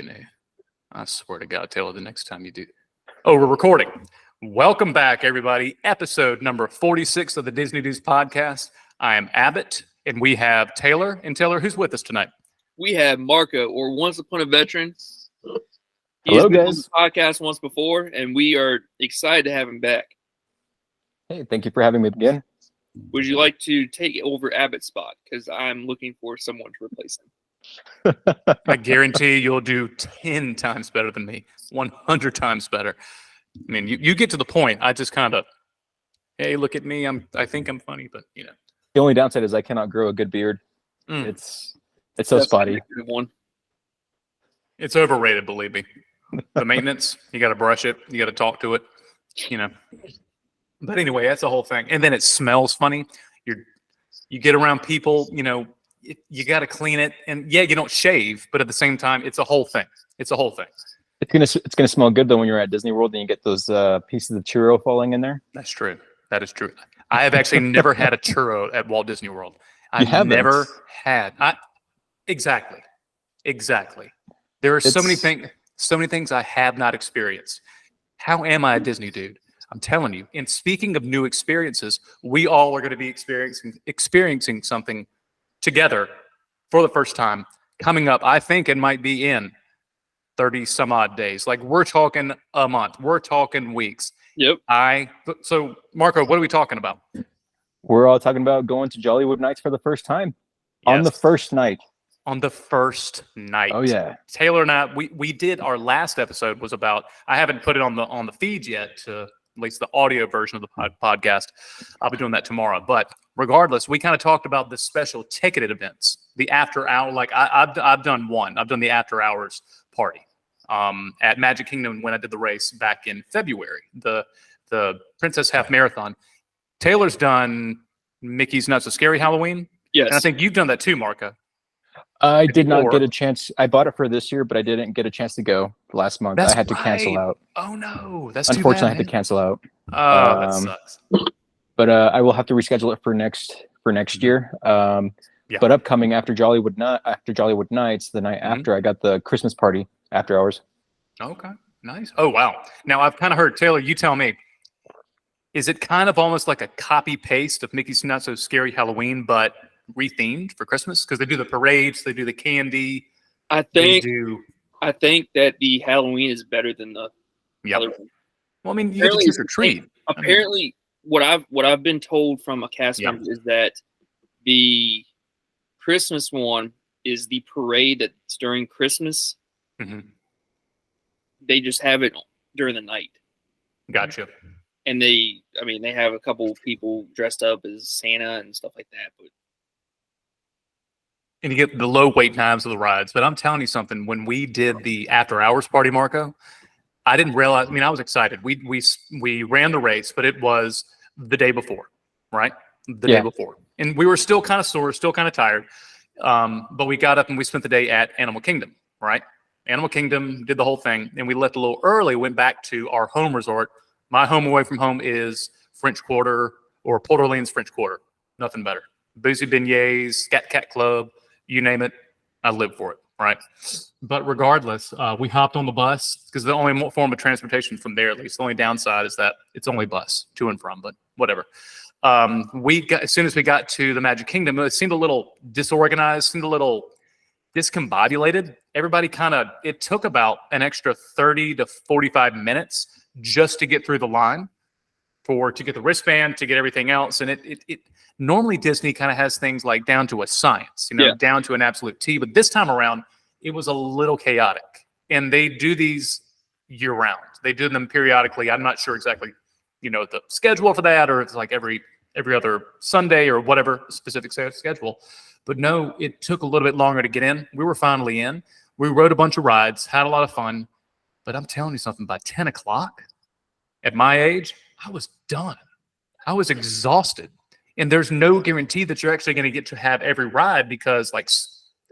canoe. I swear to God, Taylor, the next time you do. Oh, we're recording. Welcome back, everybody. Episode number 46 of the Disney Dudes podcast. I am Abbott, and we have Taylor. And Taylor, who's with us tonight? We have Marco, or Once Upon a Veteran. Hello, been guys. on the podcast once before, and we are excited to have him back. Hey, thank you for having me again. Would you like to take over Abbott's spot? Because I'm looking for someone to replace him. I guarantee you'll do 10 times better than me, 100 times better. I mean, you get to the point. I just kind of, hey, look at me. I think I'm funny, but you know. The only downside is I cannot grow a good beard. It's so That's spotty. a good one. It's overrated, believe me. The maintenance, you got to brush it. You got to talk to it, you know. But anyway, that's the whole thing. And then it smells funny. You get around people, you know, you got to clean it. And yeah, you don't shave, but at the same time, it's a whole thing. It's a whole thing. It's gonna smell good though when you're at Disney World and you get those pieces of churro falling in there. That's true. That is true. I have actually never had a churro at Walt Disney World. You haven't? Never had. Exactly. There are so many things I have not experienced. How am I a Disney dude? I'm telling you. And speaking of new experiences, we all are going to be experiencing something together for the first time coming up. I think it might be in 30 some odd days. Like we're talking a month. We're talking weeks. Yep. So Marco, what are we talking about? We're all talking about going to Jollywood nights for the first time. Yes. On the first night. On the first night. Oh yeah. Taylor and I, we did our last episode was about, I haven't put it on the feed yet, to at least the audio version of the podcast. I'll be doing that tomorrow. But regardless, we kind of talked about the special ticketed events, the after hour. Like I've done one. I've done the after hours party at Magic Kingdom when I did the race back in February, the Princess Half Marathon. Taylor's done Mickey's Not So Scary Halloween. Yes. And I think you've done that too, Marco. I did not get a chance. I bought it for this year, but I didn't get a chance to go last month. That's I had to cancel out. Oh no, that's too Unfortunately, bad, I had to cancel out. Oh, that sucks. But I will have to reschedule it for next year. Yeah. But upcoming after Jollywood nights, the night after, I got the Christmas party after hours. Okay, nice. Oh wow. Now I've kind of heard, Taylor, you tell me, is it kind of almost like a copy paste of Mickey's Not So Scary Halloween, but rethemed for Christmas? Because they do the parades, they do the candy. I think that the Halloween is better than the other one. Well, I mean, you get to trick or treat. Apparently, what I've been told from a cast member is that the Christmas one is the parade that's during Christmas. Mm-hmm. They just have it during the night. Gotcha. And they have a couple people dressed up as Santa and stuff like that. But and you get the low wait times of the rides. But I'm telling you something, when we did the after hours party, Marco, I didn't realize, I mean, I was excited. We ran the race, but it was the day before, right? The day before. And we were still kind of sore, still kind of tired. But we got up and we spent the day at Animal Kingdom, right? Animal Kingdom, did the whole thing. And we left a little early, went back to our home resort. My home away from home is French Quarter or Port Orleans French Quarter. Nothing better. Boozy beignets, Scat Cat Club, you name it, I live for it, right? But regardless, we hopped on the bus because the only form of transportation from there, at least, the only downside is that it's only bus to and from, but whatever. As soon as we got to the Magic Kingdom, it seemed a little disorganized, seemed a little discombobulated. Everybody it took about an extra 30 to 45 minutes just to get through the line to get the wristband, to get everything else. And it normally Disney kind of has things like down to a science, down to an absolute T. But this time around, it was a little chaotic. And they do these year round. They do them periodically. I'm not sure exactly, the schedule for that, or it's like every other Sunday or whatever specific schedule. But no, it took a little bit longer to get in. We were finally in. We rode a bunch of rides, had a lot of fun. But I'm telling you something, by 10 o'clock at my age, I was done. I was exhausted. And there's no guarantee that you're actually going to get to have every ride because,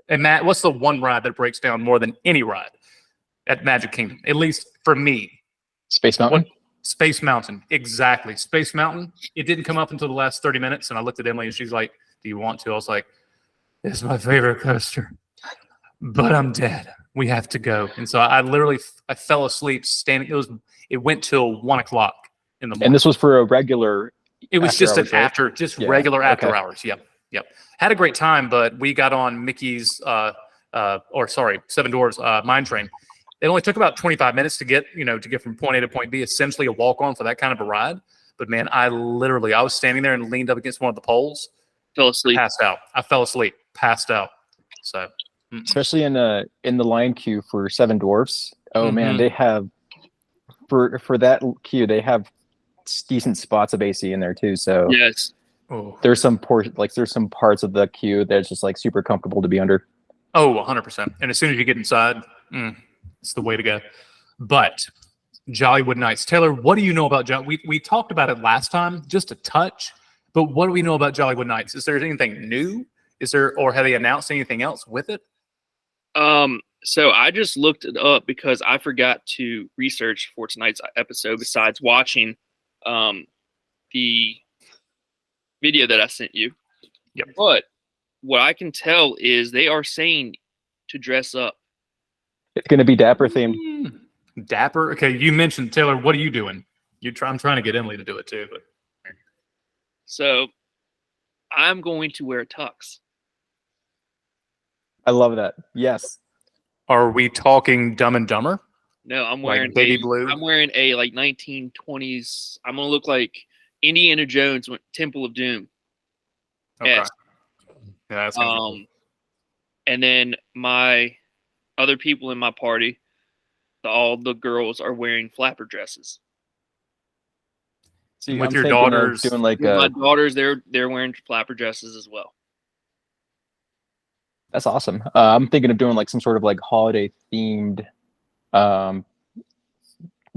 and Matt, what's the one ride that breaks down more than any ride at Magic Kingdom? At least for me. Space Mountain? Space Mountain. Exactly. Space Mountain. It didn't come up until the last 30 minutes. And I looked at Emily and she's like, do you want to? I was like, it's my favorite coaster. But I'm dead. We have to go. And so I literally I fell asleep standing. It went till 1 o'clock in the morning. And this was for a regular. It was just hours, right? regular after okay. hours. Yep. Had a great time, but we got on Mickey's Seven Dwarfs Mine Train. It only took about 25 minutes to get from point A to point B, essentially a walk on for that kind of a ride. But man, I was standing there and leaned up against one of the poles. Fell asleep. Passed out. I fell asleep. Passed out. So especially in the line queue for Seven Dwarfs. Oh man, they have for that queue, they have decent spots of AC in there too. So yes, there's some parts of the queue that's just like super comfortable to be under. Oh, 100%. And as soon as you get inside, it's the way to go. But Jollywood Nights, Taylor, what do you know about we talked about it last time, just a touch. But what do we know about Jollywood Nights? Is there anything new? Or have they announced anything else with it? So I just looked it up because I forgot to research for tonight's episode besides watching the video that I sent you. Yep. But what I can tell is they are saying to dress up. It's going to be Dapper themed. Dapper? Okay, you mentioned, Taylor, what are you doing? I'm trying to get Emily to do it too. But So I'm going to wear a tux. I love that. Yes. Are we talking Dumb and Dumber? No, I'm wearing baby blue. I'm wearing a 1920s. I'm gonna look like Indiana Jones went Temple of Doom. Okay. Yes. Yeah, that's cool. And then my other people in my party, all the girls are wearing flapper dresses. See, with I'm your thinking of daughters, doing like my daughters, they're wearing flapper dresses as well. That's awesome. I'm thinking of doing like some sort of like holiday themed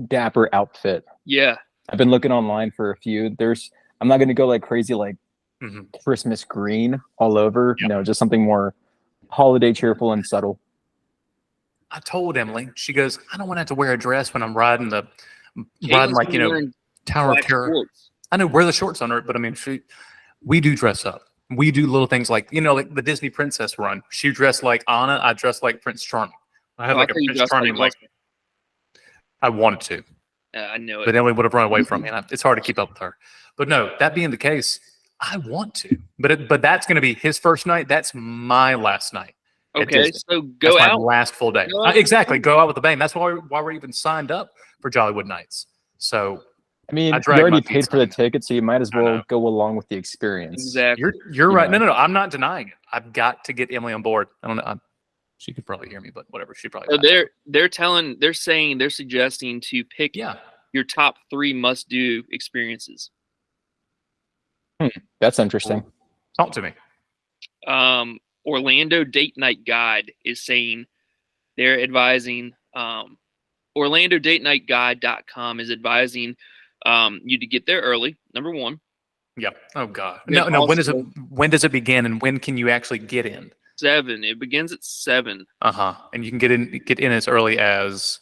Dapper outfit. Yeah. I've been looking online for a few. I'm not going to go like crazy like Christmas green all over. Yep. No, just something more holiday cheerful and subtle. I told Emily, she goes, I don't want to have to wear a dress when I'm riding Caitlin's like, Tower of Terror. Shorts. I know, wear the shorts under it, but I mean, we do dress up. We do little things like, like the Disney princess run. She dressed like Anna. I dressed like Prince Charming. I have like a Prince Charming, I wanted to. I know it. But Emily would have run away from me. And it's hard to keep up with her. But no, that being the case, I want to. But that's going to be his first night. That's my last night. Okay, so go that's out. My last full day. Exactly. Go out with a bang. That's why we're even signed up for Jollywood Nights. So I mean, you already paid for the ticket, so you might as well go along with the experience. Exactly. You're right. No. I'm not denying it. I've got to get Emily on board. I don't know. She could probably hear me, but whatever. She probably. So they're suggesting to pick your top 3 must-do experiences. That's interesting. Talk to me. Orlando Date Night Guide is saying they're advising. OrlandoDateNightGuide.com is advising you to get there early. Number 1. Yep. Oh God. No. When does it begin, and when can you actually get in? 7. It begins at 7. And you can get in as early as.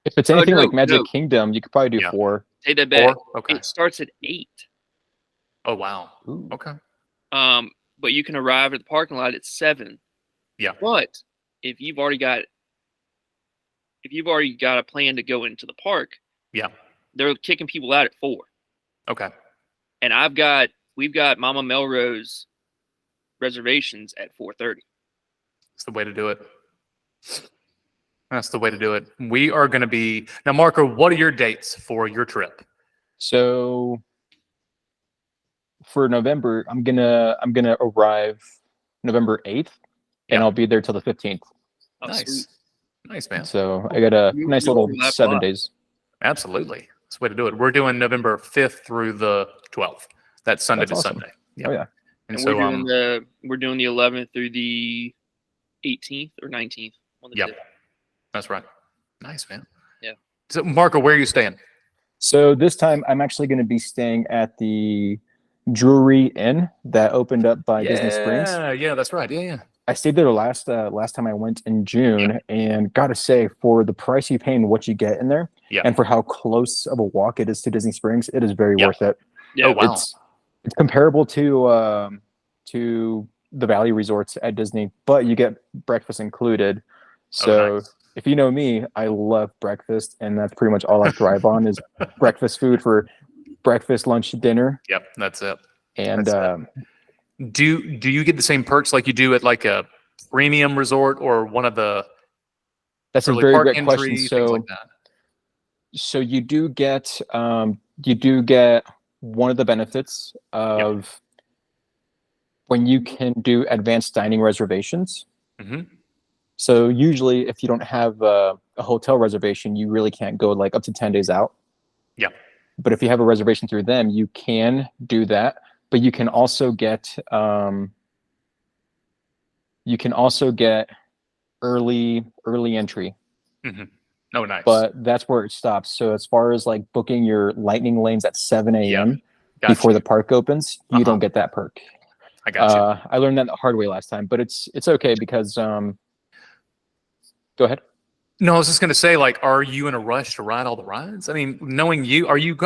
If it's anything like Magic Kingdom, you could probably do 4. Take that back. 4? Okay. It starts at 8. Oh wow. Ooh. Okay. But you can arrive at the parking lot at 7. Yeah. But if you've already got a plan to go into the park, they're kicking people out at 4. Okay. And we've got Mama Melrose reservations at 4:30. That's the way to do it. That's the way to do it. We are going to be now, Marco. What are your dates for your trip? So for November, I'm gonna arrive November 8th, and I'll be there till the 15th. Oh, nice, sweet. Nice, man. So I got a nice little 7 days. Absolutely, that's the way to do it. We're doing November 5th through the 12th. That's Sunday to awesome. Sunday. Oh yeah. And so we're doing the 11th through the 18th or 19th. Yep, that's right. Nice, man. Yeah. So, Marco, where are you staying? So this time I'm actually going to be staying at the Jewelry Inn that opened up by Disney Springs. Yeah, that's right. Yeah. I stayed there last time I went in June, and gotta say, for the price you pay and what you get in there, and for how close of a walk it is to Disney Springs, it is very worth it. Yeah. Oh, wow. It's comparable to the Valley resorts at Disney, but you get breakfast included. So nice. if you know me, I love breakfast, and that's pretty much all I thrive on is breakfast food for breakfast, lunch, dinner. Yep, that's it. And That's Do you get the same perks like you do at like a premium resort or one of the that's a early very park great question. entry things like that? So you do get one of the benefits of when you can do advanced dining reservations. Mm-hmm. So usually, if you don't have a hotel reservation, you really can't go like up to 10 days out. Yeah. But if you have a reservation through them, you can do that. But you can also get early entry. Mm-hmm. Oh, nice. But that's where it stops. So as far as like booking your lightning lanes at 7 a.m. before the park opens, you don't get that perk. I got you. I learned that the hard way last time, but it's okay because go ahead. No, I was just gonna say, like, are you in a rush to ride all the rides? I mean, knowing you, are you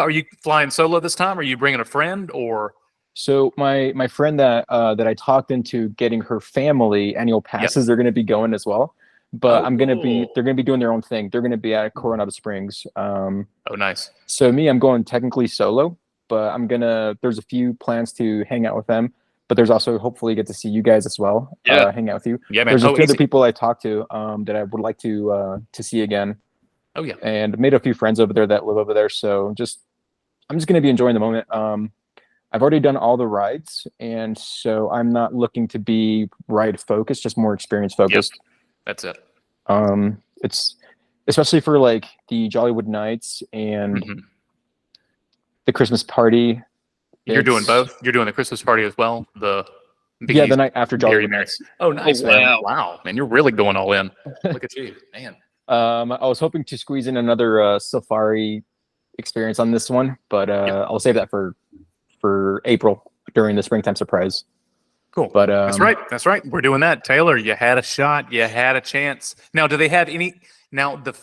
flying solo this time? Are you bringing a friend or? So my friend that I talked into getting her family annual passes, they're going to be going as well. But they're going to be doing their own thing. They're going to be at Coronado Springs. Oh, nice. So I'm going technically solo, but there's a few plans to hang out with them. But there's also hopefully get to see you guys as well. Hang out with you. Yeah, man. There's a few other people I talked to that I would like to see again. Oh yeah. And made a few friends over there that live over there. So I'm just going to be enjoying the moment. I've already done all the rides, and so I'm not looking to be ride focused, just more experience focused. Yep. That's it. It's especially for like the Jollywood nights and the Christmas party. You're doing both. You're doing the Christmas party as well. The night after Jollywood nights. Oh, nice! Oh, Man. Wow, man, you're really going all in. Look at you, man. I was hoping to squeeze in another safari experience on this one, but I'll save that for April during the springtime surprise. Cool. But that's right. That's right. We're doing that. Taylor, you had a shot. You had a chance. Now, do they have any? Now, the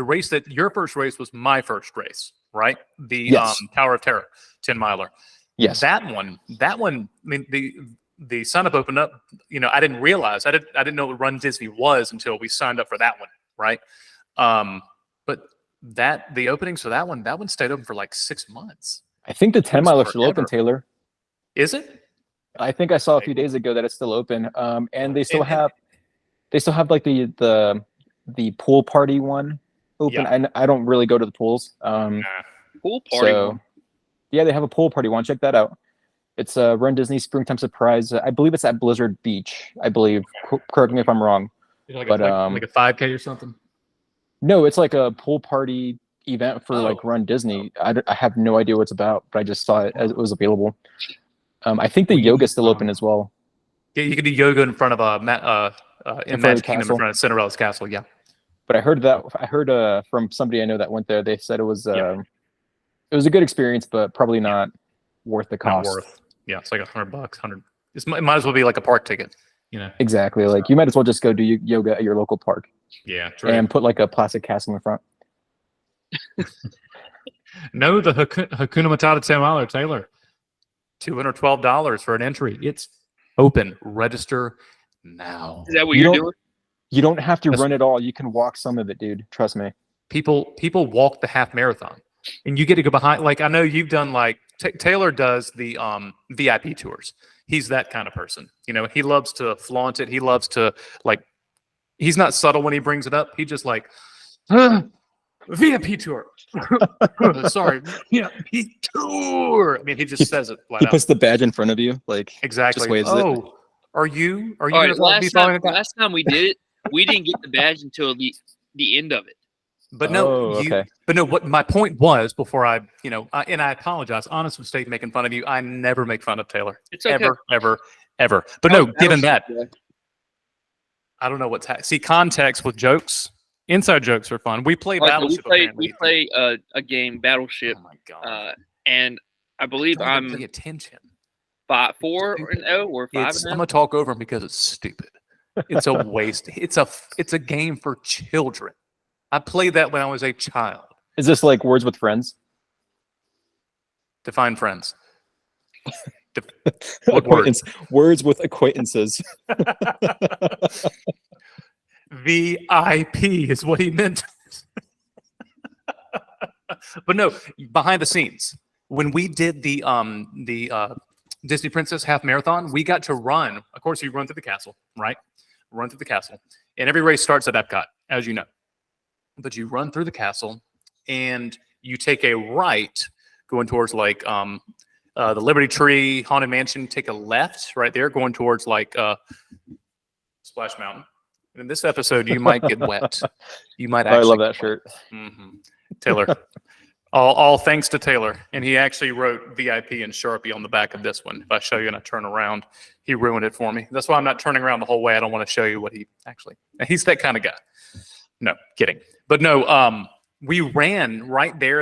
race that your first race was my first race, right? The Tower of Terror 10-miler. Yes. That one. I mean, the sign up opened up. You know, I didn't realize. I didn't know what Run Disney was until we signed up for that one, right? But the openings for that one stayed open for like 6 months. I think the 10-miler is still open, Taylor. Is it? I think I saw a few days ago that it's still open. And they still have like the pool party one open. Yeah. I don't really go to the pools. Pool party. So, yeah, they have a pool party one. Check that out. It's a Run Disney Springtime Surprise. I believe it's at Blizzard Beach. I believe. Correct me if I'm wrong. Like a 5K or something. No, it's like a pool party event for like Run Disney. I have no idea what it's about, but I just saw it as it was available. I think the yoga's still open as well. Yeah, you can do yoga in front of in Magic Kingdom in front of Cinderella's castle. Yeah. But I heard from somebody I know that went there. They said it was a good experience, but probably not worth the cost. Not worth. Yeah, it's like $100. It might as well be like a park ticket. You know. Exactly. Like you might as well just go do yoga at your local park. Yeah, true. And put like a plastic castle in the front. No, the Hakuna Matata 10-miler, Taylor. $212 for an entry. It's open. Register now. Is that what you're doing? You don't have to run it all. You can walk some of it, dude. Trust me. People walk the half marathon, and you get to go behind. Like I know you've done. Like Taylor does the VIP tours. He's that kind of person. You know, he loves to flaunt it. He loves to like. He's not subtle when he brings it up. He just like. VIP tour. Sorry, VIP tour. I mean, he just says it. He puts the badge in front of you, like exactly. Just waves it. Are you? All right, last time we did it, we didn't get the badge until the end of it. But no, what my point was before I apologize. Honest mistake making fun of you. I never make fun of Taylor. It's okay. Ever. But no, given that, I don't know what's see context with jokes. Inside jokes are fun. We play Battleship. We play a game, Battleship. Oh my god! And I believe I'm pay attention. 4-0 or 5-0. I'm gonna talk over him because it's stupid. It's a waste. It's a game for children. I played that when I was a child. Is this like Words with Friends? Define friends. What word? Words with acquaintances. VIP is what he meant. But no, behind the scenes, when we did the Disney Princess half marathon, we got to run. Of course, you run through the castle, right? Run through the castle, and every race starts at Epcot, as you know. But you run through the castle, and you take a right going towards like the Liberty Tree, Haunted Mansion. Take a left right there, going towards like Splash Mountain. And in this episode, you might get wet. You might actually. I love that shirt. Mm-hmm. Taylor. All thanks to Taylor. And he actually wrote VIP in Sharpie on the back of this one. If I show you and I turn around, he ruined it for me. That's why I'm not turning around the whole way. I don't want to show you what he actually. He's that kind of guy. No, kidding. But no, we ran right there.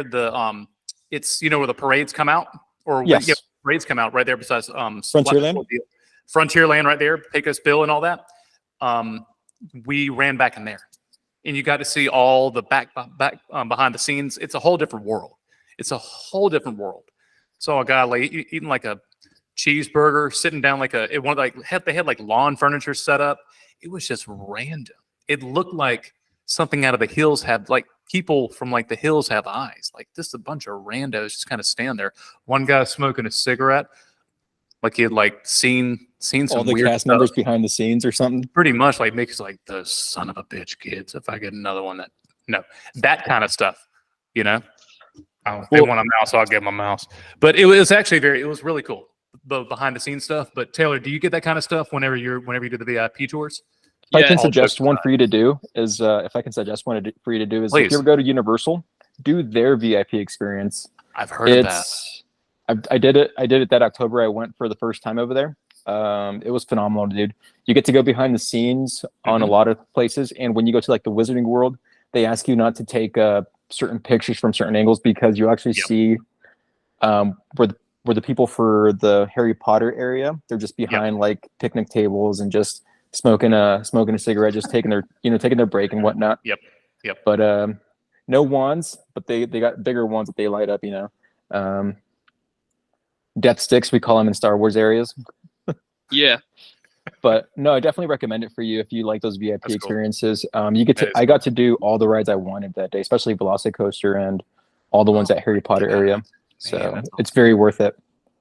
It's where the parades come out, or yes, parades come out right there besides Frontierland. Frontierland right there, Pecos Bill and all that. We ran back in there. And you got to see all the back behind the scenes. It's a whole different world. It's a whole different world. Saw a guy eating like a cheeseburger, sitting down they had like lawn furniture set up. It was just random. It looked like something out of the hills had like people from like the hills have eyes. Like just a bunch of randos just kind of stand there. One guy smoking a cigarette, like he had like seen some all the weird cast stuff. members behind the scenes or something. Pretty much like Mick's like the son of a bitch kids. If I get another one that kind of stuff, They want a mouse, I'll give them a mouse. But it was actually it was really cool, the behind the scenes stuff. But Taylor, do you get that kind of stuff whenever you do the VIP tours? If I can suggest one for you to do is if if you ever go to Universal, do their VIP experience. I've heard of that. I did it that October. I went for the first time over there. It was phenomenal, dude. You get to go behind the scenes on a lot of places, and when you go to like the Wizarding World, they ask you not to take certain pictures from certain angles because you actually see where the people for the Harry Potter area, they're just behind like picnic tables and just smoking a cigarette, just taking their break and whatnot. Yep. But no wands, but they got bigger ones that they light up. Death sticks, we call them in Star Wars areas. Yeah. But no, I definitely recommend it for you if you like those VIP That's experiences. I got to do all the rides I wanted that day, especially Velocicoaster and all the ones at Harry Potter area. So it's very worth it.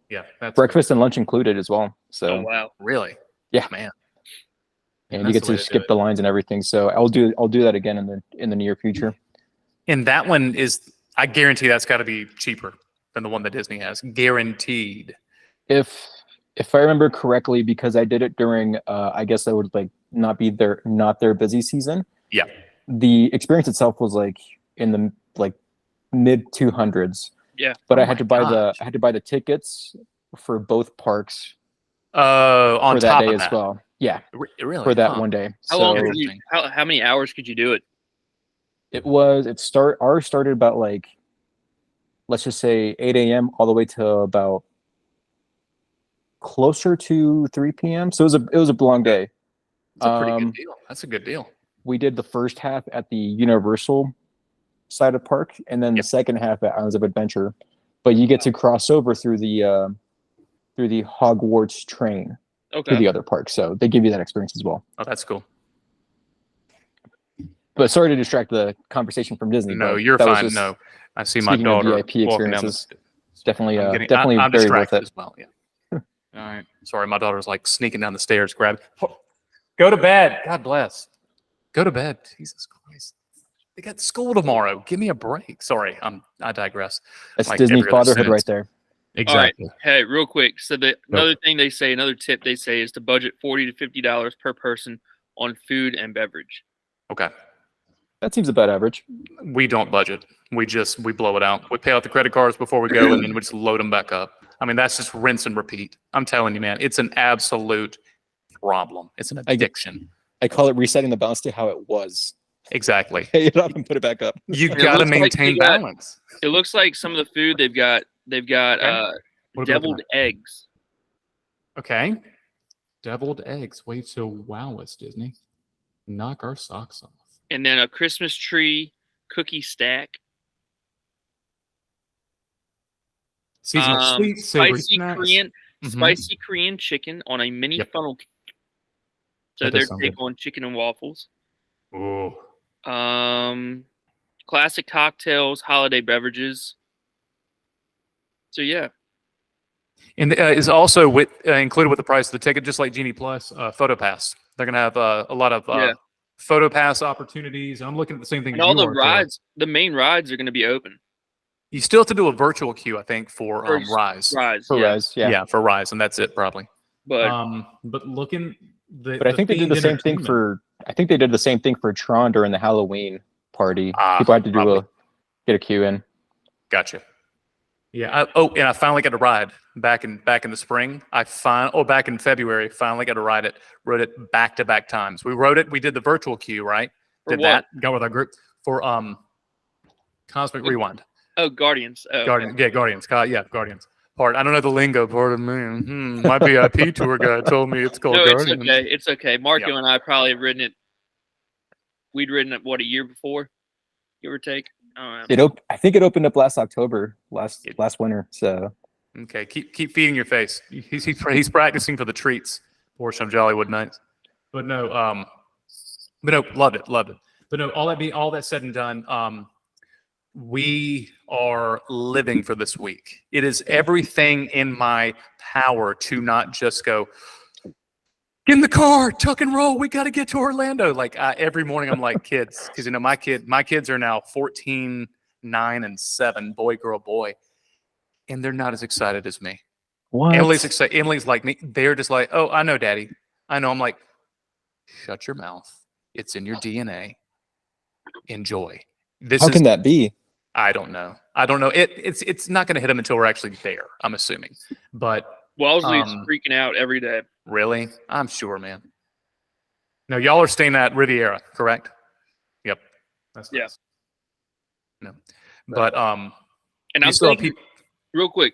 Yeah. Breakfast and lunch included as well. So wow. Really? Yeah, man. And you get to skip the lines and everything. So I'll do that again in the near future. And that one I guarantee that's got to be cheaper than the one that Disney has. Guaranteed. If I remember correctly, because I did it during, I guess I would like not their busy season. Yeah. The experience itself was like in the like mid 200s. Yeah. But I had to buy the tickets for both parks. On for that top day of as well. Yeah. Really? For that one day. How long? How many hours could you do it? Ours started about like, let's just say 8 a.m. all the way to about closer to 3 p.m. So it was a long day. That's a pretty good deal. That's a good deal. We did the first half at the Universal side of the park, and then the second half at Islands of Adventure. But you get to cross over through the Hogwarts train to the other park. So they give you that experience as well. Oh, that's cool. But sorry to distract the conversation from Disney. No, you're fine. No, I see my daughter VIP experiences. Definitely I'm very worth it as well. Yeah. All right. Sorry, my daughter's like sneaking down the stairs. Go to bed. God bless. Go to bed. Jesus Christ. They got school tomorrow. Give me a break. Sorry, I digress. That's like Disney fatherhood sentence. Right there. Exactly. All right. Hey, real quick. So another tip they say is to budget $40 to $50 per person on food and beverage. Okay. That seems about average. We don't budget. We blow it out. We pay out the credit cards before we go, and then we just load them back up. I mean, that's just rinse and repeat. I'm telling you, man, it's an absolute problem. It's an addiction. I call it resetting the balance to how it was. Exactly. Pay it up and put it back up. You got to maintain balance. It looks like some of the food they've got deviled eggs. Okay. Deviled eggs. Way to wow us, Disney. Knock our socks off. And then a Christmas tree cookie stack. Seasonal sweet, savory spicy Korean chicken on a mini funnel cake. So they're big on chicken and waffles. Ooh. Classic cocktails, holiday beverages. So yeah. And is also with included with the price of the ticket, just like Genie Plus, Photo Pass. They're gonna have a lot of Yeah. Photo Pass opportunities. I'm looking at the same thing And as all you the are, Taylor. rides, the main rides are going to be open. You still have to do a virtual queue, I think, for For Rise. Rides, For yeah. Rise, yeah. For Rise, and that's it probably. But looking, But I think they did the same thing for. I think they did the same thing for Tron during the Halloween party. People had to get a queue in. Gotcha. Yeah. And I finally got to ride back in the spring. Back in February, finally got to ride it. Rode it back to back times. We rode it. We did the virtual queue, right? For Did what? that. Go with our group for Cosmic Rewind. Oh, Guardians. Oh, Guardians. okay. Yeah, Guardians. Guardians. I don't know the lingo part of me. My VIP tour guide told me it's called No, it's Guardians. okay. It's okay. Marco Yeah. and I probably have ridden it. We'd ridden it a year before, give or take. I don't know. I think it opened up last October, last winter. So Okay, keep feeding your face. He's practicing for the treats portion of Jollywood nights. But no, loved it. But no, all that said and done, we are living for this week. It is everything in my power to not just go, get in the car, tuck and roll. We got to get to Orlando. Like every morning, I'm like kids, because my kids are now 14, 9, and 7, boy, girl, boy, and they're not as excited as me. what? Emily's excited. Emily's like me. They're just like, oh, I know, Daddy. I know. I'm like, shut your mouth. It's in your DNA. Enjoy. How can that be? I don't know. It's not going to hit them until we're actually there, I'm assuming. But Wellesley's freaking out every day. really, I'm sure, man. No, y'all are staying at Riviera, correct? Yep. That's Yeah. nice. No, but And you I'm still have thinking, people. real quick.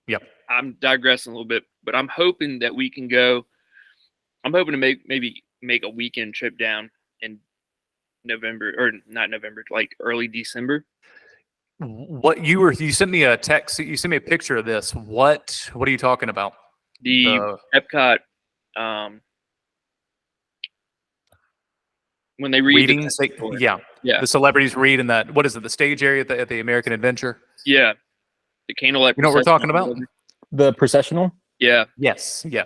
Yep. I'm digressing a little bit, but I'm hoping that we can go. I'm hoping to make a weekend trip down in November, or not November, like early December. You sent me a text. You sent me a picture of this. What are you talking about? The Epcot, when they read readings. Yeah. The celebrities read in that. What is it? The stage area at the American Adventure. Yeah, the candlelight. You know what we're talking about? The processional? Yeah. Yes. Yeah.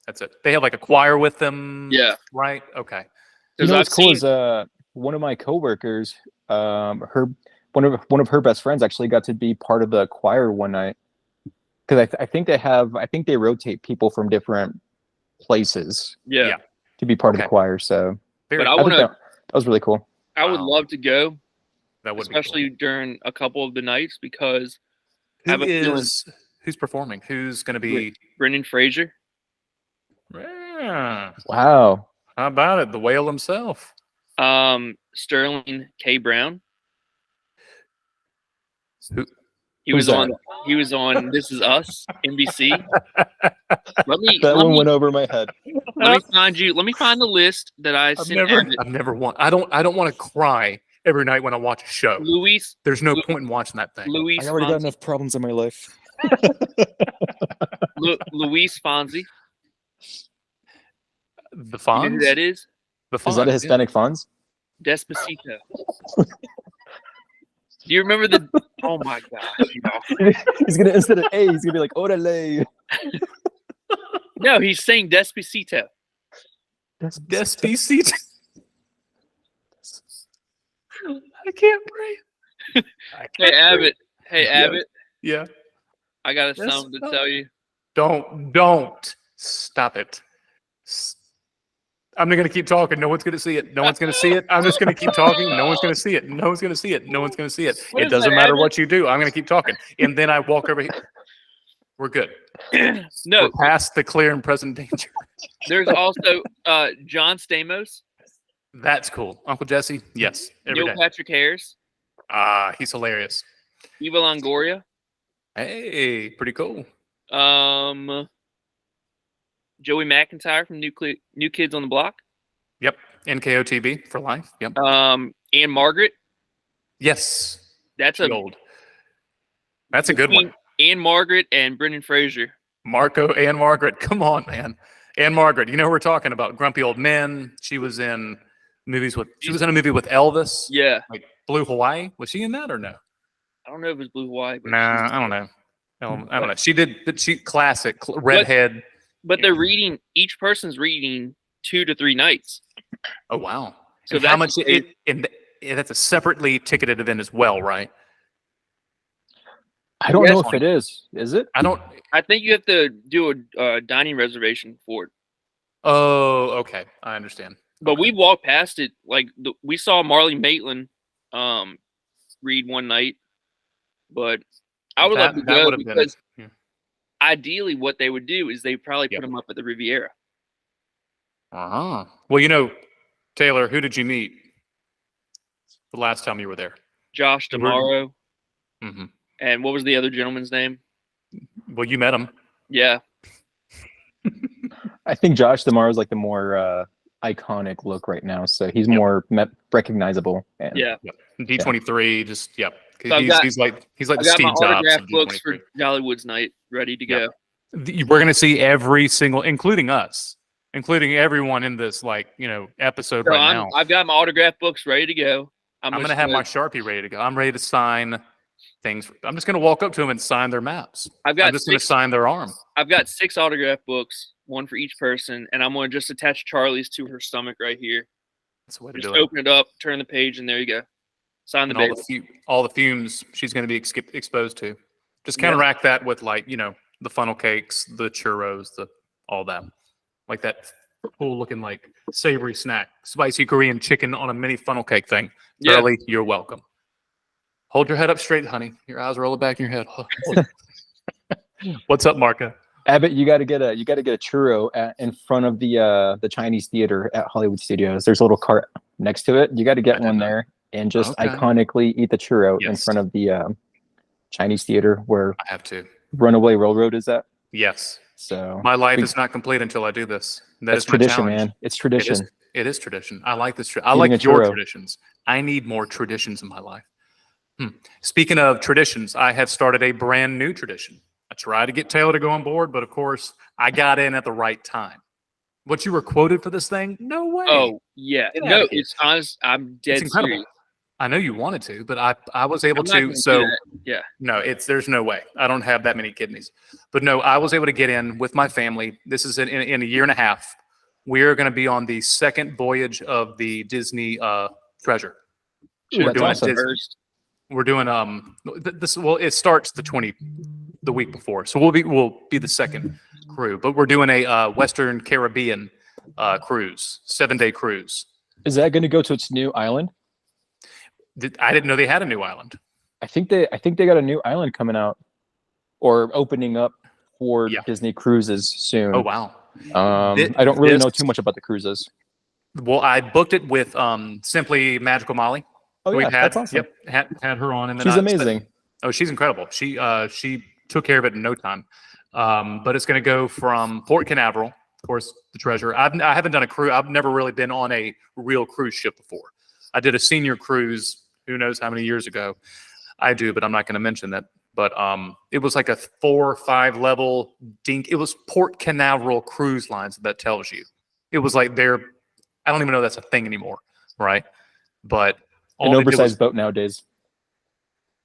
That's it. They have like a choir with them. Yeah. Right. Okay. You know I've what's cool seen- is one of my coworkers, one of her best friends actually got to be part of the choir one night. Because I think they rotate people from different places Yeah. to be part of Okay. the choir. So Very But I think that was really cool. I would Wow. love to go, That would especially during a couple of the nights, because be I have cool. a feeling Who's performing? Who's going to be? Brendan Fraser. Yeah. Wow. How about it? The whale himself. Sterling K. Brown. Who- He Who's was on. He was on This Is Us, NBC. Let me over my head. Let me find the list that I I've sent. never want. I don't want to cry every night when I watch a show. Luis There's no point in watching that thing. Luis I already got Fonsi. enough problems in my life. Luis Fonsi. The You know who Fonz. that is? The Is that a Fonz, Hispanic Fonz? Despacito. Do you remember the? Oh my gosh! y'all. He's gonna, instead of A, he's gonna be like orale. No, he's saying Despacito. Despacito. I can't breathe. Hey Abbott. Hey Yeah. Abbott. Yeah. I got Yes, something to tell you. Don't stop it. I'm not gonna keep talking. No one's gonna see it. No one's gonna see it. I'm just gonna keep talking. No one's gonna see it. No one's gonna see it. No one's gonna see it. What It is doesn't that, matter Abbott? what you do. I'm gonna keep talking. And then I walk over here. We're good. No, We're past the clear and present danger. there's also John Stamos, That's cool. Uncle Jesse. Yes. Every Neil day. Patrick Harris, He's hilarious. Eva Longoria, Hey, pretty cool. Joey McIntyre from New Kids on the Block, Yep. NKOTB for life. Yep. Anne Margaret. Yes. That's The a old. That's a good one. Anne Margaret and Brendan Fraser. Marco and Margaret. Come on, man. And Margaret. You know who we're talking about. Grumpy Old Men. She was in She was in a movie with Elvis. Yeah, Like Blue Hawaii. Was she in that or no? I don't know if it's Blue Hawaii, but Nah, I don't know. I don't know. She did, but she classic redhead. But they're reading. Each person's reading 2 to 3 nights. Oh wow! So And how that's much that's a separately ticketed event as well, right? I don't Yes. know if it is. Is it? I don't. I think you have to do a dining reservation for it. Oh, okay. I understand. But Okay. we walked past it. Like we saw Marley Maitland read one night. But I would love to That go would have been. because Yeah. ideally what they would do is they probably Yep. put them up at the Riviera. Uh-huh. Well, Taylor, who did you meet the last time you were there? Josh Damaro. hmm And what was the other gentleman's name? Well, you met him. Yeah. I think Josh Damar is like the more iconic look right now, so he's Yep. more recognizable. And Yeah. D23, just yep. So I've He's got- he's like I the got Steve my Jobs autograph of books for D23. Jollywood's night ready to Yep. go. We're gonna see every single, including us, including everyone in this episode So right now. I've got my autograph books ready to go. I'm gonna have my Sharpie ready to go. I'm ready to sign things. I'm just gonna walk up to them and sign their maps. I've got I'm just gonna 6 sign their arm. I've got 6 autograph books, one for each person, and I'm going to just attach Charlie's to her stomach right here. That's the way to Just do it. open it up, turn the page, and there you go. Sign the And baby. all the fumes she's going to be exposed to. Just Yeah. counteract that with the funnel cakes, the churros, all that, like that cool looking savory snack, spicy Korean chicken on a mini funnel cake thing. Yeah. Charlie, you're welcome. Hold your head up straight, honey. Your eyes roll back in your head. What's up, Marka? Abbott, you got to get a churro in front of the Chinese theater at Hollywood Studios. There's a little cart next to it. You got to get one there and just Okay. iconically eat the churro in Yes. front of the Chinese theater where I have to. Runaway Railroad is at. Yes. So My life we- is not complete until I do this. that's my tradition, challenge. man. It's tradition. It is tradition. I like this. I Eating like a your churro. traditions. I need more traditions in my life. Speaking of traditions, I have started a brand new tradition. I tried to get Taylor to go on board, but of course, I got in at the right time. What, you were quoted for this thing? No way. Oh, yeah. Get No, outta here. it's honest. I'm dead It's incredible. serious. I know you wanted to, but I was able I'm not to. gonna do So that. Yeah. no, there's no way. I don't have that many kidneys. But no, I was able to get in with my family. This is in a year and a half. We're going to be on the second voyage of the Disney Treasure. Ooh, We're that's doing awesome. First. We're doing this. Well, it starts the week before, so we'll be the second crew. But we're doing a Western Caribbean cruise, 7-day cruise. Is that going to go to its new island? I didn't know they had a new island. I think they got a new island coming out or opening up for Yeah. Disney cruises soon. Oh wow. I don't really know too much about the cruises. Well, I booked it with Simply Magical Molly. Oh We've yeah, had, that's awesome. Yep, had her on, and then She's amazing. Oh, she's incredible. She took care of it in no time. But it's going to go from Port Canaveral, of course, the Treasure. I haven't done a cruise. I've never really been on a real cruise ship before. I did a senior cruise, who knows how many years ago. I do, but I'm not going to mention that. But it was like a 4 or 5 level dink. It was Port Canaveral Cruise Lines, that tells you. It was like I don't even know that's a thing anymore, right? But An oversized boat nowadays.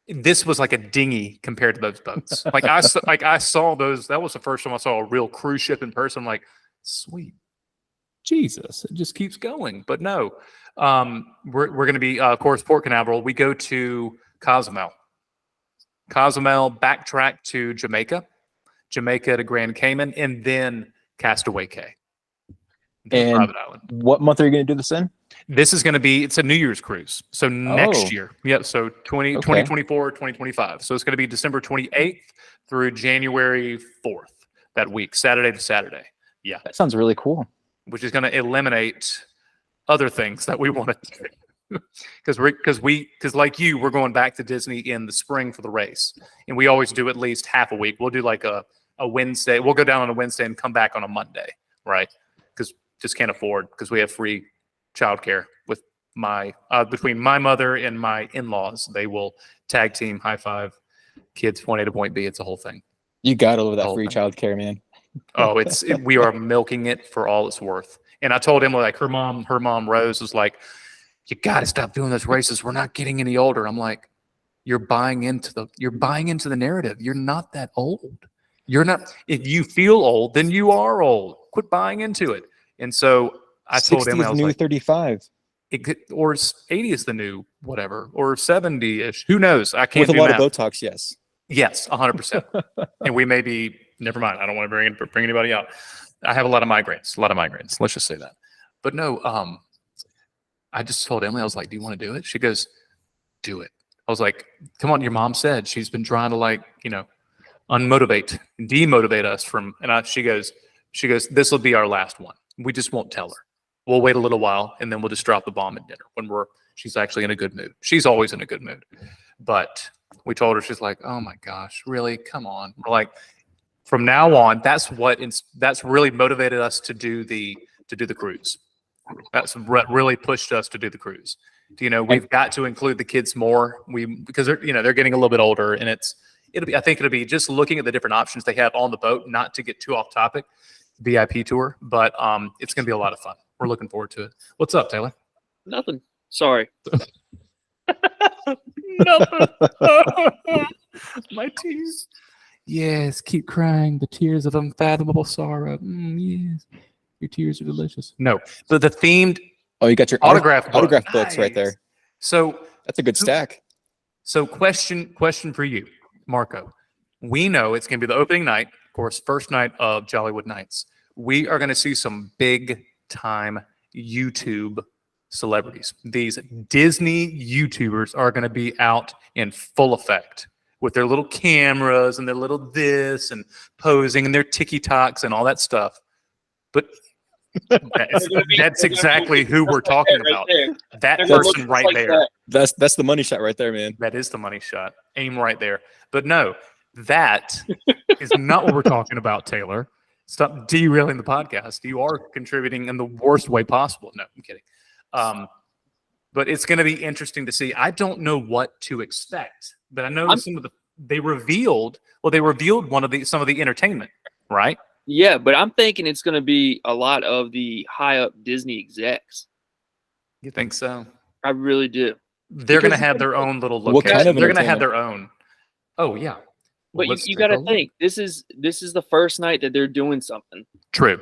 this was like a dinghy compared to those boats. I saw those. That was the first time I saw a real cruise ship in person. I'm like, sweet Jesus, it just keeps going. But no, we're going to be, of course, Port Canaveral. We go to Cozumel, backtrack to Jamaica to Grand Cayman, and then Castaway Cay. And Private island. what month are you going to do this in? This is going to be, it's a New Year's cruise. So next Oh. year. Yep. So 2024, 2025. So it's going to be December 28th through January 4th, that week, Saturday to Saturday. Yeah. That sounds really cool. Which is going to eliminate other things that we want to do. Because like you, we're going back to Disney in the spring for the race. And we always do at least half a week. We'll do like a Wednesday. We'll go down on a Wednesday and come back on a Monday, right? Because just can't afford, because we have free childcare with between my mother and my in-laws. They will tag team, high five, kids point A to point B. It's a whole thing. You got to love that Whole free thing. childcare, man. Oh, we are milking it for all it's worth. And I told Emily, like, her mom Rose was like, you got to stop doing those races. We're not getting any older. I'm like, you're buying into the narrative. You're not that old. You're not. If you feel old, then you are old. Quit buying into it. And so I told 60 Emily, is I was new like, 35 or 80 is the new whatever, or 70-ish. Who knows? I can't with a do lot math. of Botox. Yes. Yes, 100%. And we may be. Never mind. I don't want to bring anybody out. I have a lot of migraines. Let's just say that. But no, I just told Emily, I was like, do you want to do it? She goes, do it. I was like, come on. Your mom said she's been trying to, like, demotivate us from, and she goes, this will be our last one. We just won't tell her. We'll wait a little while and then we'll just drop the bomb at dinner when she's actually in a good mood. She's always in a good mood. But we told her, she's like, oh my gosh, really? Come on. We're like, from now on, that's really motivated us to do the cruise. That's what really pushed us to do the cruise. We've got to include the kids more. Because they're getting a little bit older, and I think it'll be just looking at the different options they have on the boat, not to get too off topic, VIP tour, but it's going to be a lot of fun. We're looking forward to it. What's up, Taylor? Nothing. Sorry. Nothing. My tears. Yes, keep crying. The tears of unfathomable sorrow. Yes, your tears are delicious. No, but the themed. Oh, you got your autograph books right there. So that's a good stack. So question for you, Marco. We know it's going to be the opening night, of course, first night of Jollywood Nights. We are going to see some big time YouTube celebrities. These Disney YouTubers are going to be out in full effect with their little cameras and their little this and posing and their TikToks and all that stuff. But that's exactly who we're talking about. That person right there. That's the money shot right there, man. That is the money shot. Aim right there. But no, that is not what we're talking about, Taylor. Stop derailing the podcast. You are contributing in the worst way possible. No, I'm kidding. But it's going to be interesting to see. I don't know what to expect, but I know they revealed some of the entertainment, right? Yeah, but I'm thinking it's going to be a lot of the high up Disney execs. You think so? I really do. They're going to have their own little location. What kind of they're going to have their own. Oh yeah. But you got to think this is the first night that they're doing something. True.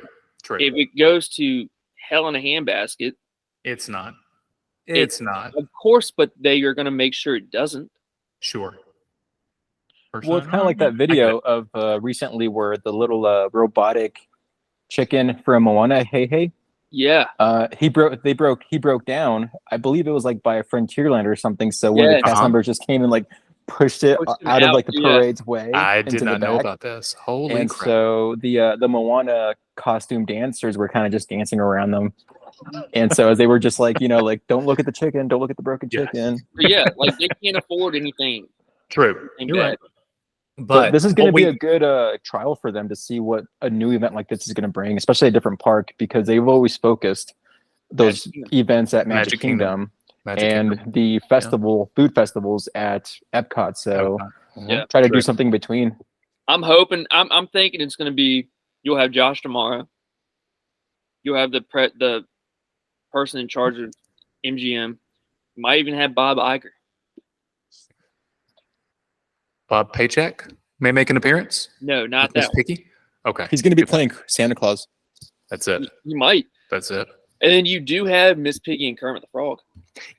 If it goes to hell in a handbasket, it's not. It's not. Of course, but they are going to make sure it doesn't. Sure. Well, it's kind of like that video of recently where the little robotic chicken from Moana, hey. Yeah. He broke down. I believe it was like by a Frontierland or something. So one of the cast members just came and like pushed it out of like the parade's way. I did not know about this. Holy crap. So the Moana costume dancers were kind of just dancing around them. And so as they were just like, like, don't look at the chicken, don't look at the broken chicken. Yeah, like they can't afford anything. True. You're right. But this is going to be a good trial for them to see what a new event like this is going to bring, especially a different park, because they've always focused those events at Magic Kingdom. The food festivals at Epcot. So try to do something in between. I'm hoping. I'm thinking it's going to be. You'll have Josh tomorrow. You'll have the person in charge of MGM. You might even have Bob Iger. Bob Paycheck may make an appearance. No, not that. Picky. Okay. He's going to be playing Santa Claus. That's it. He might. That's it. And then you do have Miss Piggy and Kermit the Frog.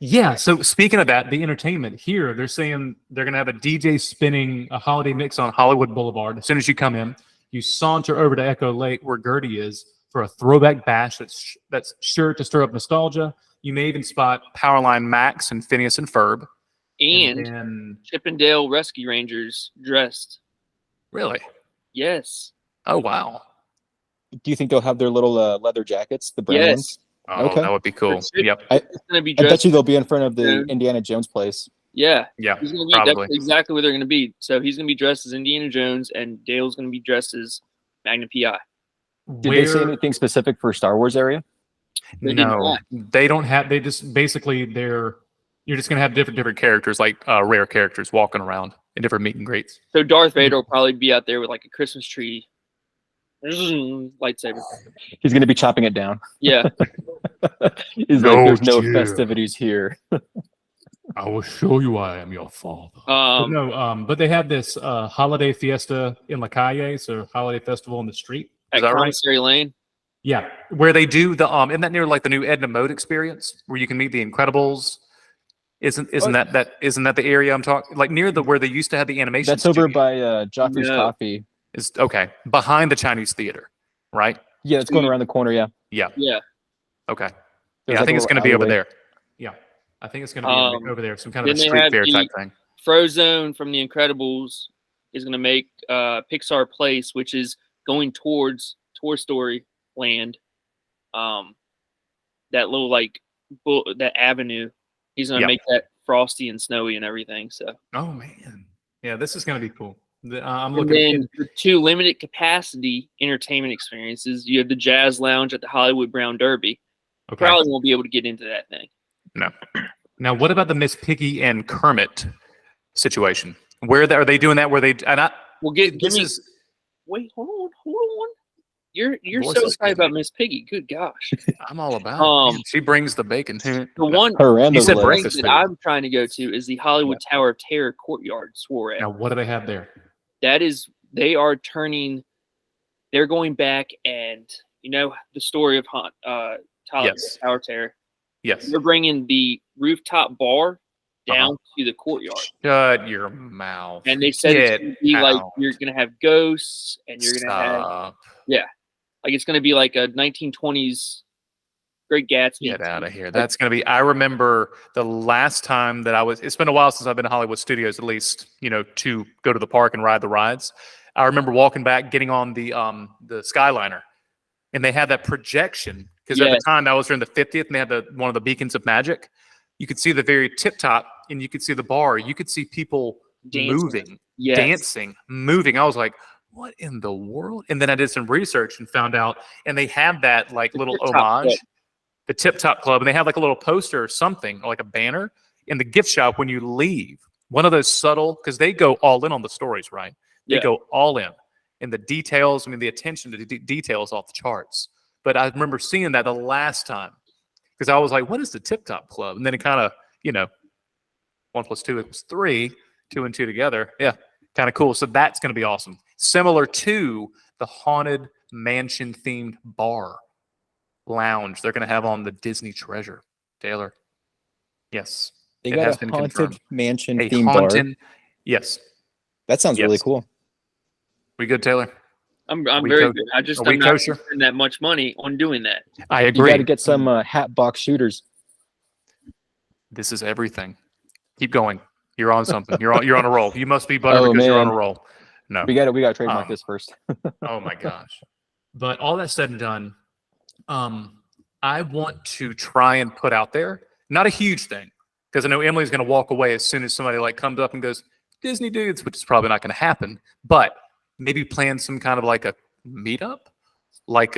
Yeah. So speaking of that, the entertainment here, they're saying they're going to have a DJ spinning a holiday mix on Hollywood Boulevard. As soon as you come in, you saunter over to Echo Lake where Gertie is for a throwback bash that's sure to stir up nostalgia. You may even spot Powerline Max and Phineas and Ferb. And Chippendale Rescue Rangers dressed. Really? Yes. Oh, wow. Do you think they'll have their little leather jackets, the brown ones? Oh, okay. That would be cool. Yep. It's gonna be I bet you they'll be in front of the Indiana Jones place. Yeah. Yeah. He's gonna be, probably. That's exactly where they're going to be. So he's going to be dressed as Indiana Jones, and Dale's going to be dressed as Magnum PI. Did they say anything specific for Star Wars area? No, they don't have. They just basically you're just going to have different characters, like rare characters walking around in different meet and greets. So Darth Vader will probably be out there with like a Christmas tree Lightsaber. He's going to be chopping it down. Yeah. He's No, like, there's no Jim. festivities here. I will show you I am your father. But no, but they have this holiday fiesta in La Calle, so holiday festival in the street. At Is that right? Commissary Lane. Yeah, Where they do the isn't that near like the new Edna Mode experience where you can meet the Incredibles? Isn't that the area I'm talking like near the where they used to have the animation? That's over studio? by Joffrey's No. Coffee. Is okay behind the Chinese theater, right? Yeah, it's going around the corner. Yeah. Yeah. Yeah. Okay. There's I like think a it's little going to be over alleyway. there. yeah. I think it's going to be over there, some kind of a then they street have Fair the- type thing. Frozone from the Incredibles is going to make Pixar Place, which is going towards Toy Story Land. That little like that avenue, he's going to Yeah. make that frosty and snowy and everything. So, Oh man, yeah, this is going to be cool. I'm and looking. then the two limited capacity entertainment experiences. You have the Jazz Lounge at the Hollywood Brown Derby. Okay. Probably won't be able to get into that thing. No. Now, what about the Miss Piggy and Kermit situation? Are they doing that? Where they and I? Well, give This me. is Wait, hold on. You're Voice so is excited good. about Miss Piggy. Good gosh. I'm all about. it. Um, She brings the bacon. The one Her and You the said legs. breakfast that food. I'm trying to go to is the Hollywood Tower of Terror Courtyard Soiree. Now, what do they have there? That is, they are turning. They're going back and the story of Yes. Tower of Terror. Yes. They're bringing the rooftop bar down to the courtyard, Shut your mouth. and they said it's Get going to be like out. you're going to have ghosts, and you're going to have Stop. like it's going to be like a 1920s Great Gatsby. Get out of here. That's going to be. I remember the last time that it's been a while since I've been to Hollywood Studios, at least, to go to the park and ride the rides. I remember walking back, getting on the Skyliner, and they had that projection because at the time that was during the 50th, and they had one of the beacons of magic. You could see the very tip top, and you could see the bar. You could see people moving, Yes. dancing, moving. I was like, what in the world? And then I did some research and found out, and they have that like The little Tip Top homage, Club. the Tip Top Club, and they have like a little poster or something, or like a banner in the gift shop when you leave. One of those subtle, because they go all in on the stories, right? They Yeah. go all in the details. I mean, the attention to details off the charts. But I remember seeing that the last time because I was like, what is the Tip Top Club? And then it kind of, 1 + 2 = 3, 2 and 2 together. Yeah, kind of cool. So that's going to be awesome. Similar to the Haunted Mansion themed bar lounge they're going to have on the Disney Treasure. Taylor. Yes. They It got has a been haunted confirmed. mansion A theme bar. haunted. Yes. That sounds really Yes. cool. We good, Taylor? I'm we very co- good. are we I'm not kosher? spending that much money on doing that. I You agree. got to get some hat box shooters. This is everything. Keep going. You're on something. You're on a roll. You must be butter Oh, because you're on man. a roll. No. We got to trademark Um, this first. Oh my gosh. But all that said and done, I want to try and put out there, not a huge thing, because I know Emily's going to walk away as soon as somebody like comes up and goes, Disney dudes, which is probably not going to happen, but maybe plan some kind of like a meetup, like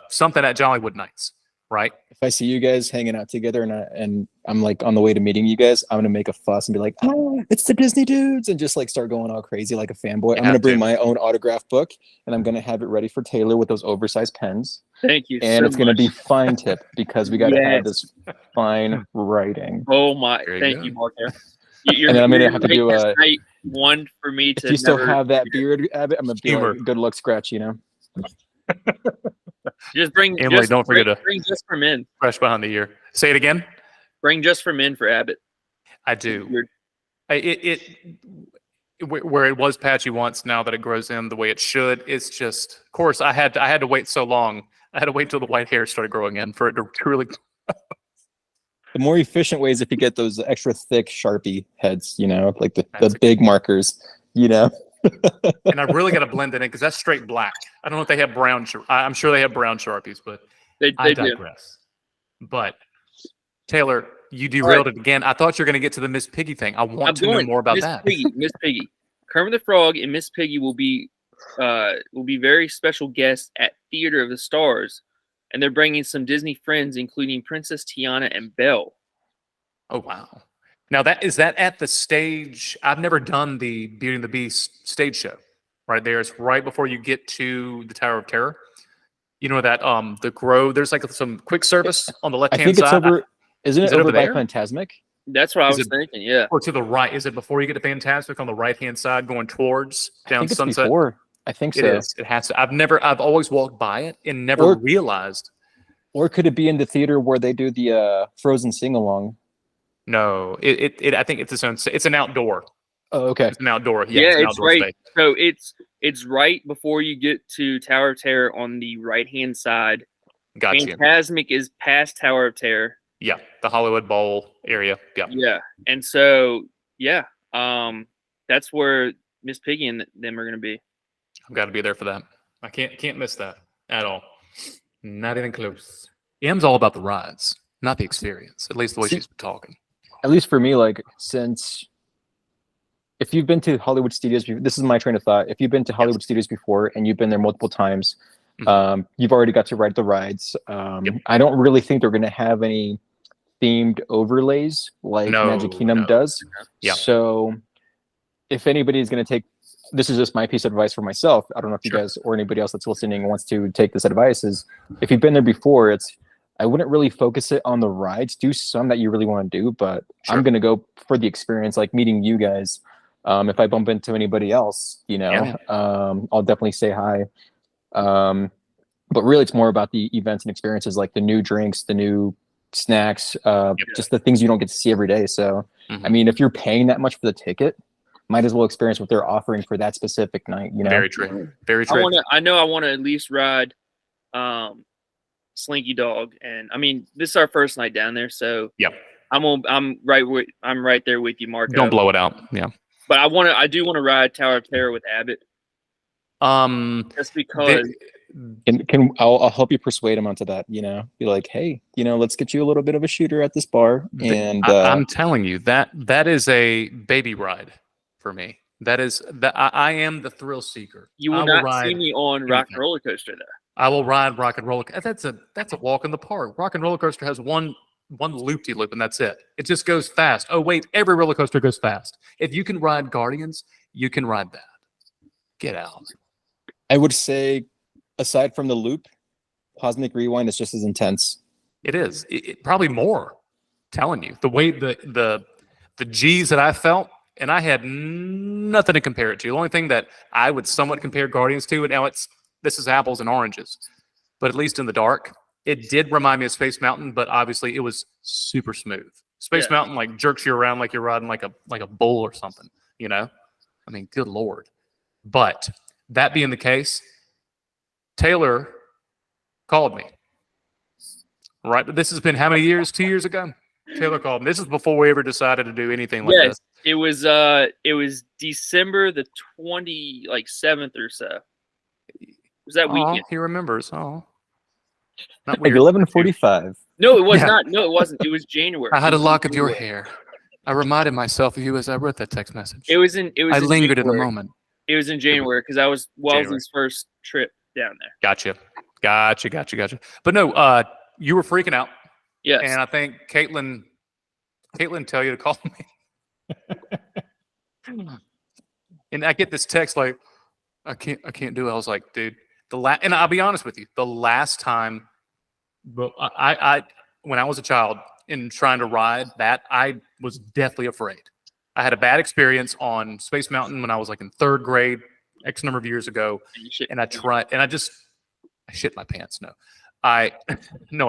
something at Jollywood Nights, right? If I see you guys hanging out together and I'm like on the way to meeting you guys, I'm gonna make a fuss and be like, "Oh, it's the Disney dudes," and just like start going all crazy like a fanboy. I'm You gonna have bring to. my own autograph book and I'm gonna have it ready for Taylor with those oversized pens, Thank you. and so it's gonna much. be fine tip because we gotta have Yes. this fine writing. Oh my! Very Thank good. you, Mark. You're, And then I'm gonna you're have to make do this a- night one for me to If you still never- have that beard, Abbott, I'm gonna be Humor. like, good luck, scratch. Just bring Emily, just, don't forget bring, to- bring just for men. Fresh behind the ear. Say it again. Bring just for men for Abbott. I do. You're- Where it was patchy once, now that it grows in the way it should, it's just, of course, I had to wait so long. I had to wait till the white hair started growing in for it to truly. The more efficient way is if you get those extra thick Sharpie heads, like the That's a- big markers, And I really got to blend it in because that's straight black. I don't know if they have brown. I'm sure they have brown Sharpies, but They I do. digress. But Taylor, you derailed it again. I thought you were going to get to the Miss Piggy thing. I want I'm to know going. more about Miss that. Piggy, Miss Piggy, Kermit the Frog, and Miss Piggy will be very special guests at Theater of the Stars, and they're bringing some Disney friends, including Princess Tiana and Belle. Oh wow! Now is that at the stage? I've never done the Beauty and the Beast stage show. right there. It's right before you get to the Tower of Terror. You know that the Grove. There's like some quick service on the left I hand think side. it's over. Isn't Is it it over over by there? Phantasmic? That's what I Is was it- thinking. Yeah. Or to the right? Is it before you get to Phantasmic on the right hand side, going towards I down think it's Sunset? before. I think It so. is. It has to. I've always walked by it and never Or- realized. Or could it be in the theater where they do the Frozen sing along? No, I think it's its own. It's an outdoor. Oh, okay. It's an outdoor. Yeah, it's an it's outdoor right. space. So it's right before you get to Tower of Terror on the right hand side. Got you. Phantasmic is past Tower of Terror. Yeah, the Hollywood Bowl area. Yeah. Yeah, and so that's where Miss Piggy and them are gonna be. I've got to be there for that. I can't miss that at all. Not even close. M's all about the rides, not the experience. At least the way she's been talking. At least for me, like, since if you've been to Hollywood Studios, this is my train of thought. If you've been to Hollywood Studios before and you've been there multiple times, you've already got to ride the rides. I don't really think they're going to have any themed overlays like Magic Kingdom does. Yeah. So if anybody's going to take, this is just my piece of advice for myself. I don't know if you guys or anybody else that's listening wants to take this advice. Is if you've been there before, I wouldn't really focus it on the rides. Do some that you really want to do, but I'm going to go for the experience, like meeting you guys. If I bump into anybody else, I'll definitely say hi. But really, it's more about the events and experiences, like the new drinks, the new snacks, just the things you don't get to see every day. So, I mean, if you're paying that much for the ticket, might as well experience what they're offering for that specific night. Very true. Very true. I know I want to at least ride Slinky Dog, and I mean, this is our first night down there, so I'm right there with you, Marco. Don't blow it out. Yeah. But I do want to ride Tower of Terror with Abbott. Just because I'll help you persuade him onto that. Be like, hey, let's get you a little bit of a shooter at this bar. And I'm telling you that is a baby ride for me. That is that I am the thrill seeker. You will not see me on Rock and Roller Coaster there. I will ride Rock and Roller. That's a walk in the park. Rock and Roller Coaster has one loop-de-loop, and that's it. It just goes fast. Oh wait, every roller coaster goes fast. If you can ride Guardians, you can ride that. Get out. I would say, aside from the loop, Cosmic Rewind is just as intense. It is. It probably more. Telling you the way the G's that I felt, and I had nothing to compare it to. The only thing that I would somewhat compare Guardians to, and now this is apples and oranges, but at least in the dark, it did remind me of Space Mountain, but obviously it was super smooth. Space Mountain like jerks you around like you're riding like a bull or something. I mean, good Lord. But that being the case, Taylor called me. Right, but this has been how many years? 2 years ago. Taylor called me. This is before we ever decided to do anything like this. It was December the 27th or so. It was that weekend? He remembers. Oh, not like weird. 11:45. No, it was not. No, it wasn't. It was January. I had a lock of your hair. I reminded myself of you as I wrote that text message. I lingered in the moment. It was in January because that was Wellesley's first trip down there. Gotcha. But no, you were freaking out. Yes. And I think Caitlin tell you to call me. And I get this text like, I can't do it. I was like, dude, and I'll be honest with you, the last time, but I when I was a child and trying to ride that, I was deathly afraid. I had a bad experience on Space Mountain when I was like in third grade, X number of years ago, and I shit my pants. No, I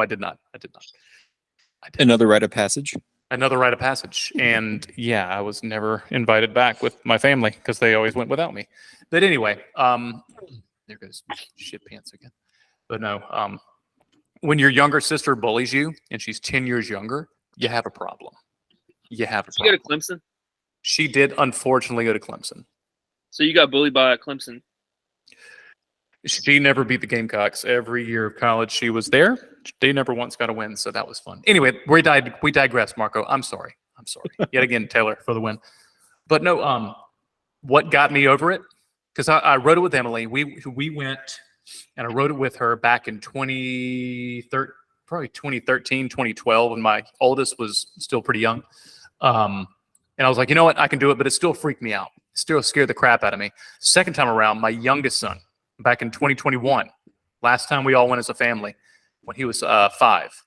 did not. Another rite of passage. Another rite of passage. And yeah, I was never invited back with my family because they always went without me. But anyway, there goes shit pants again. But no, when your younger sister bullies you and she's 10 years younger, you have a problem. You have a problem. She go to Clemson? She did, unfortunately, go to Clemson. So you got bullied by Clemson? She never beat the Gamecocks. Every year of college she was there. They never once got a win, so that was fun. Anyway, we digress, Marco. I'm sorry. Yet again, Taylor for the win. But no, what got me over it, because I rode it with Emily. We went, and I rode it with her back in 2013, 2012, when my oldest was still pretty young. And I was like, you know what? I can do it, but it still freaked me out. Still scared the crap out of me. Second time around, my youngest son, back in 2021, last time we all went as a family, when he was 5,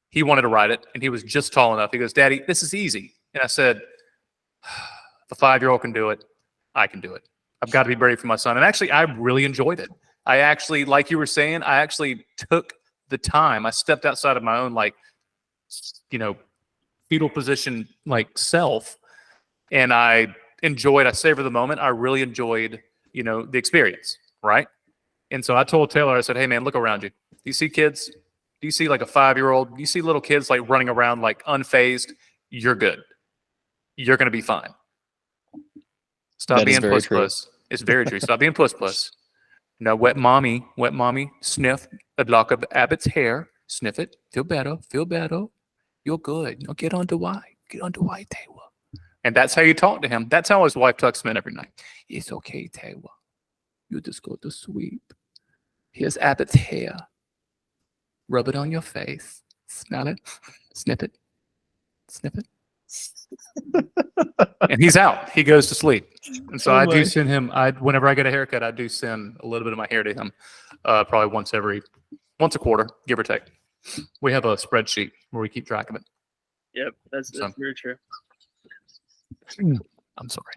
he wanted to ride it, and he was just tall enough. He goes, Daddy, this is easy. And I said, if a 5-year-old can do it, I can do it. I've got to be ready for my son. And actually, I really enjoyed it. I actually, like you were saying, I actually took the time. I stepped outside of my own, like, fetal position, like, self, and I savored the moment. I really enjoyed, the experience, right? And so I told Taylor, I said, hey, man, look around you. Do you see kids? Do you see like a 5-year-old? Do you see little kids like running around like unfazed? You're good. You're going to be fine. Stop being puss. It's very true. Stop being puss. Now, wet mommy, sniff a lock of Abbott's hair. Sniff it. Feel better. You're good. Now get under white. Taylor. And that's how you talk to him. That's how his wife tucks him in every night. It's okay, Taylor. You just go to sleep. Here's Abbott's hair. Rub it on your face. Smell it. Sniff it. Sniff it. And he's out. He goes to sleep. And so I do send him, whenever I get a haircut, I do send a little bit of my hair to him. Probably once a quarter, give or take. We have a spreadsheet where we keep track of it. Yep, that's very true. I'm sorry.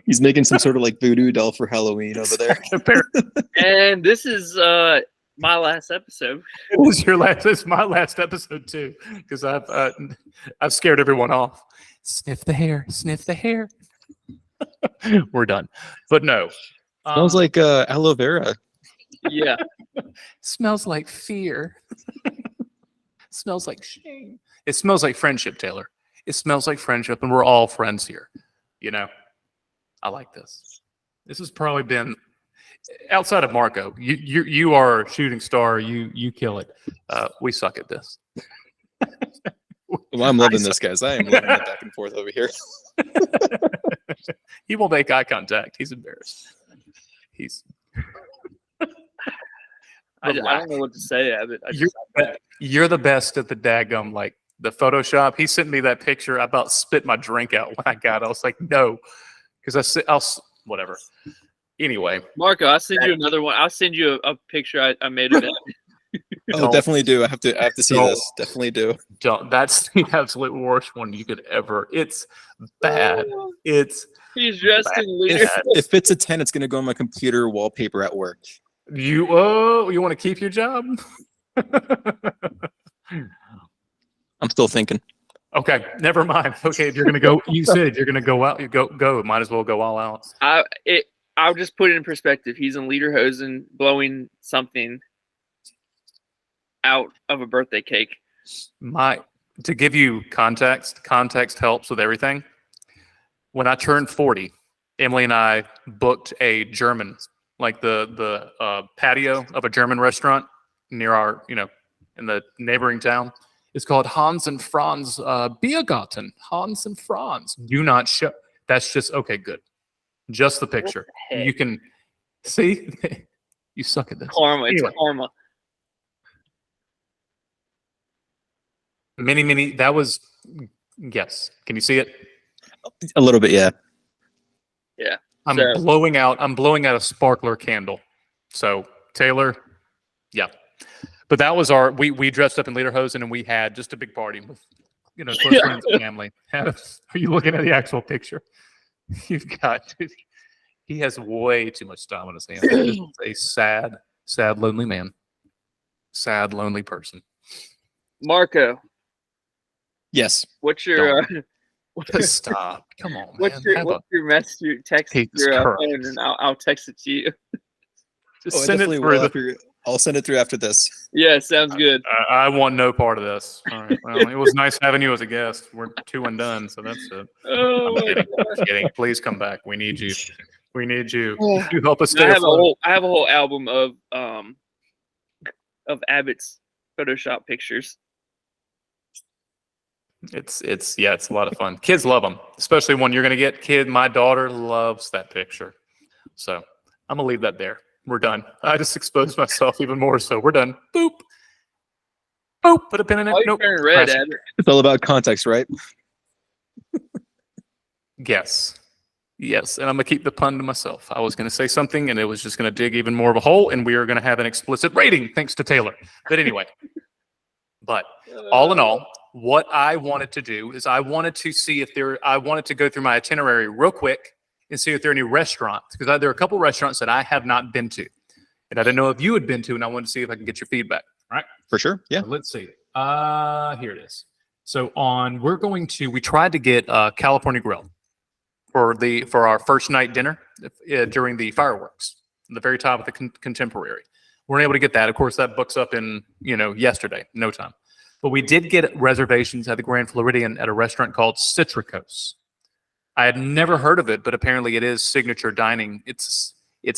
He's making some sort of like voodoo doll for Halloween over there. And this is my last episode. It's my last episode too, because I've scared everyone off. Sniff the hair. We're done. But no. Smells like aloe vera. Yeah. Smells like fear. Smells like shame. It smells like friendship, Taylor. It smells like friendship, and we're all friends here. I like this. This has probably been, outside of Marco, you are a shooting star. You kill it. We suck at this. Well, I'm loving this, guys. I am loving it back and forth over here. He will make eye contact. He's embarrassed. I don't know what to say, Abbott. You're the best at the daggum, like the Photoshop. He sent me that picture. I about spit my drink out when I got it. I was like, no, because I'll whatever. Anyway, Marco, I'll send you another one. I'll send you a picture I made of that. Oh, definitely do. I have to see this. Definitely do. Don't. That's the absolute worst one you could ever. It's bad. It's he's dressed bad. in leader. If it's a 10, it's gonna go on my computer wallpaper at work. You want to keep your job? I'm still thinking. Okay, never mind. Okay, if you're gonna go, you said you're gonna go out. You go. Might as well go all out. I'll just put it in perspective. He's in lederhosen blowing something out of a birthday cake. To give you context helps with everything. When I turned 40, Emily and I booked a German, like the patio of a German restaurant near our, in the neighboring town. It's called Hans and Franz Biergarten. Hans and Franz. Do not show. That's just okay. Good. Just the picture. You can see. You suck at this. Karma. It's Anyway. karma. Mini. That was. Yes. Can you see it? A little bit, yeah. Yeah. I'm blowing out a sparkler candle. So Taylor, yeah. But that was we dressed up in lederhosen and we had just a big party with close friends and family. Are you looking at the actual picture? You've got he has way too much time on his hands. He's a sad, lonely man. Sad, lonely person. Marco. Yes. What's your stop? Come on, man. What's your message? Text your phone, and I'll text it to you. Just send it through. I'll send it through after this. Yeah, sounds good. I want no part of this. All right. Well, it was nice having you as a guest. We're 2 and done, so that's it. Oh, I'm kidding. Please come back. We need you. We need you. You help us stay I afloat. have a whole album of Abbott's Photoshop pictures. It's a lot of fun. Kids love them, especially one you're gonna get. My daughter loves that picture. So I'm gonna leave that there. We're done. I just exposed myself even more, so we're done. Boop. Boop. Put a pin in it. Why are you Nope. turning red, Abbott? It's all about context, right? Yes. Yes, and I'm gonna keep the pun to myself. I was gonna say something, and it was just gonna dig even more of a hole, and we are gonna have an explicit rating thanks to Taylor. But anyway, but all in all, what I wanted to do is I wanted to see if there. I wanted to go through my itinerary real quick and see if there are any restaurants because there are a couple restaurants that I have not been to, and I didn't know if you had been to, and I wanted to see if I can get your feedback. All right. For sure. Yeah. Let's see. Here it is. So we tried to get California Grill for our first night dinner during the fireworks, at the very top of the Contemporary. We weren't able to get that. Of course, that books up in yesterday, no time. But we did get reservations at the Grand Floridian at a restaurant called Citricos. I had never heard of it, but apparently it is signature dining. It's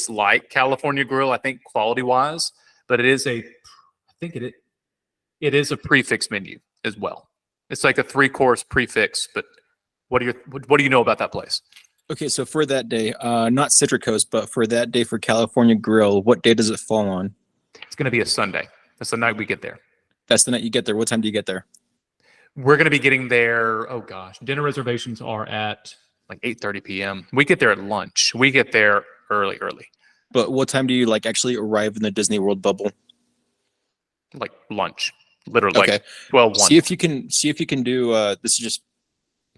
like California Grill, I think, quality wise, but it is it is a prefix menu as well. It's like a 3-course prefix, but what do you know about that place? Okay, so for that day, not Citricos, but for that day for California Grill, what day does it fall on? It's going to be a Sunday. That's the night we get there. That's the night you get there. What time do you get there? We're going to be getting there. Oh gosh, Dinner reservations are at like 8:30 p.m. We get there at lunch. We get there early. But what time do you actually arrive in the Disney World bubble? Like lunch, literally. Okay. Like 12:01. See if you can do. This is just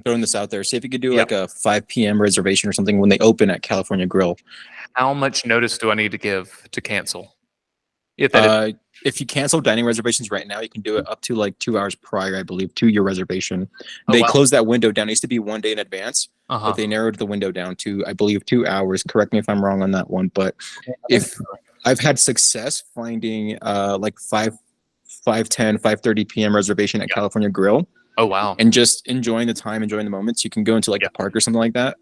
throwing this out there. See if you could do like a 5 p.m. reservation or something when they open at California Grill. How much notice do I need to give to cancel? If you cancel dining reservations right now, you can do it up to 2 hours prior, I believe, to your reservation. Oh, They wow. closed that window down. It used to be 1 day in advance, Uh-huh. but they narrowed the window down to, I believe, 2 hours. Correct me if I'm wrong on that one. But if I've had success finding 5:10, 5:30 p.m. reservation at California Grill Oh wow. and just enjoying the time, enjoying the moments. You can go into the park or something like that.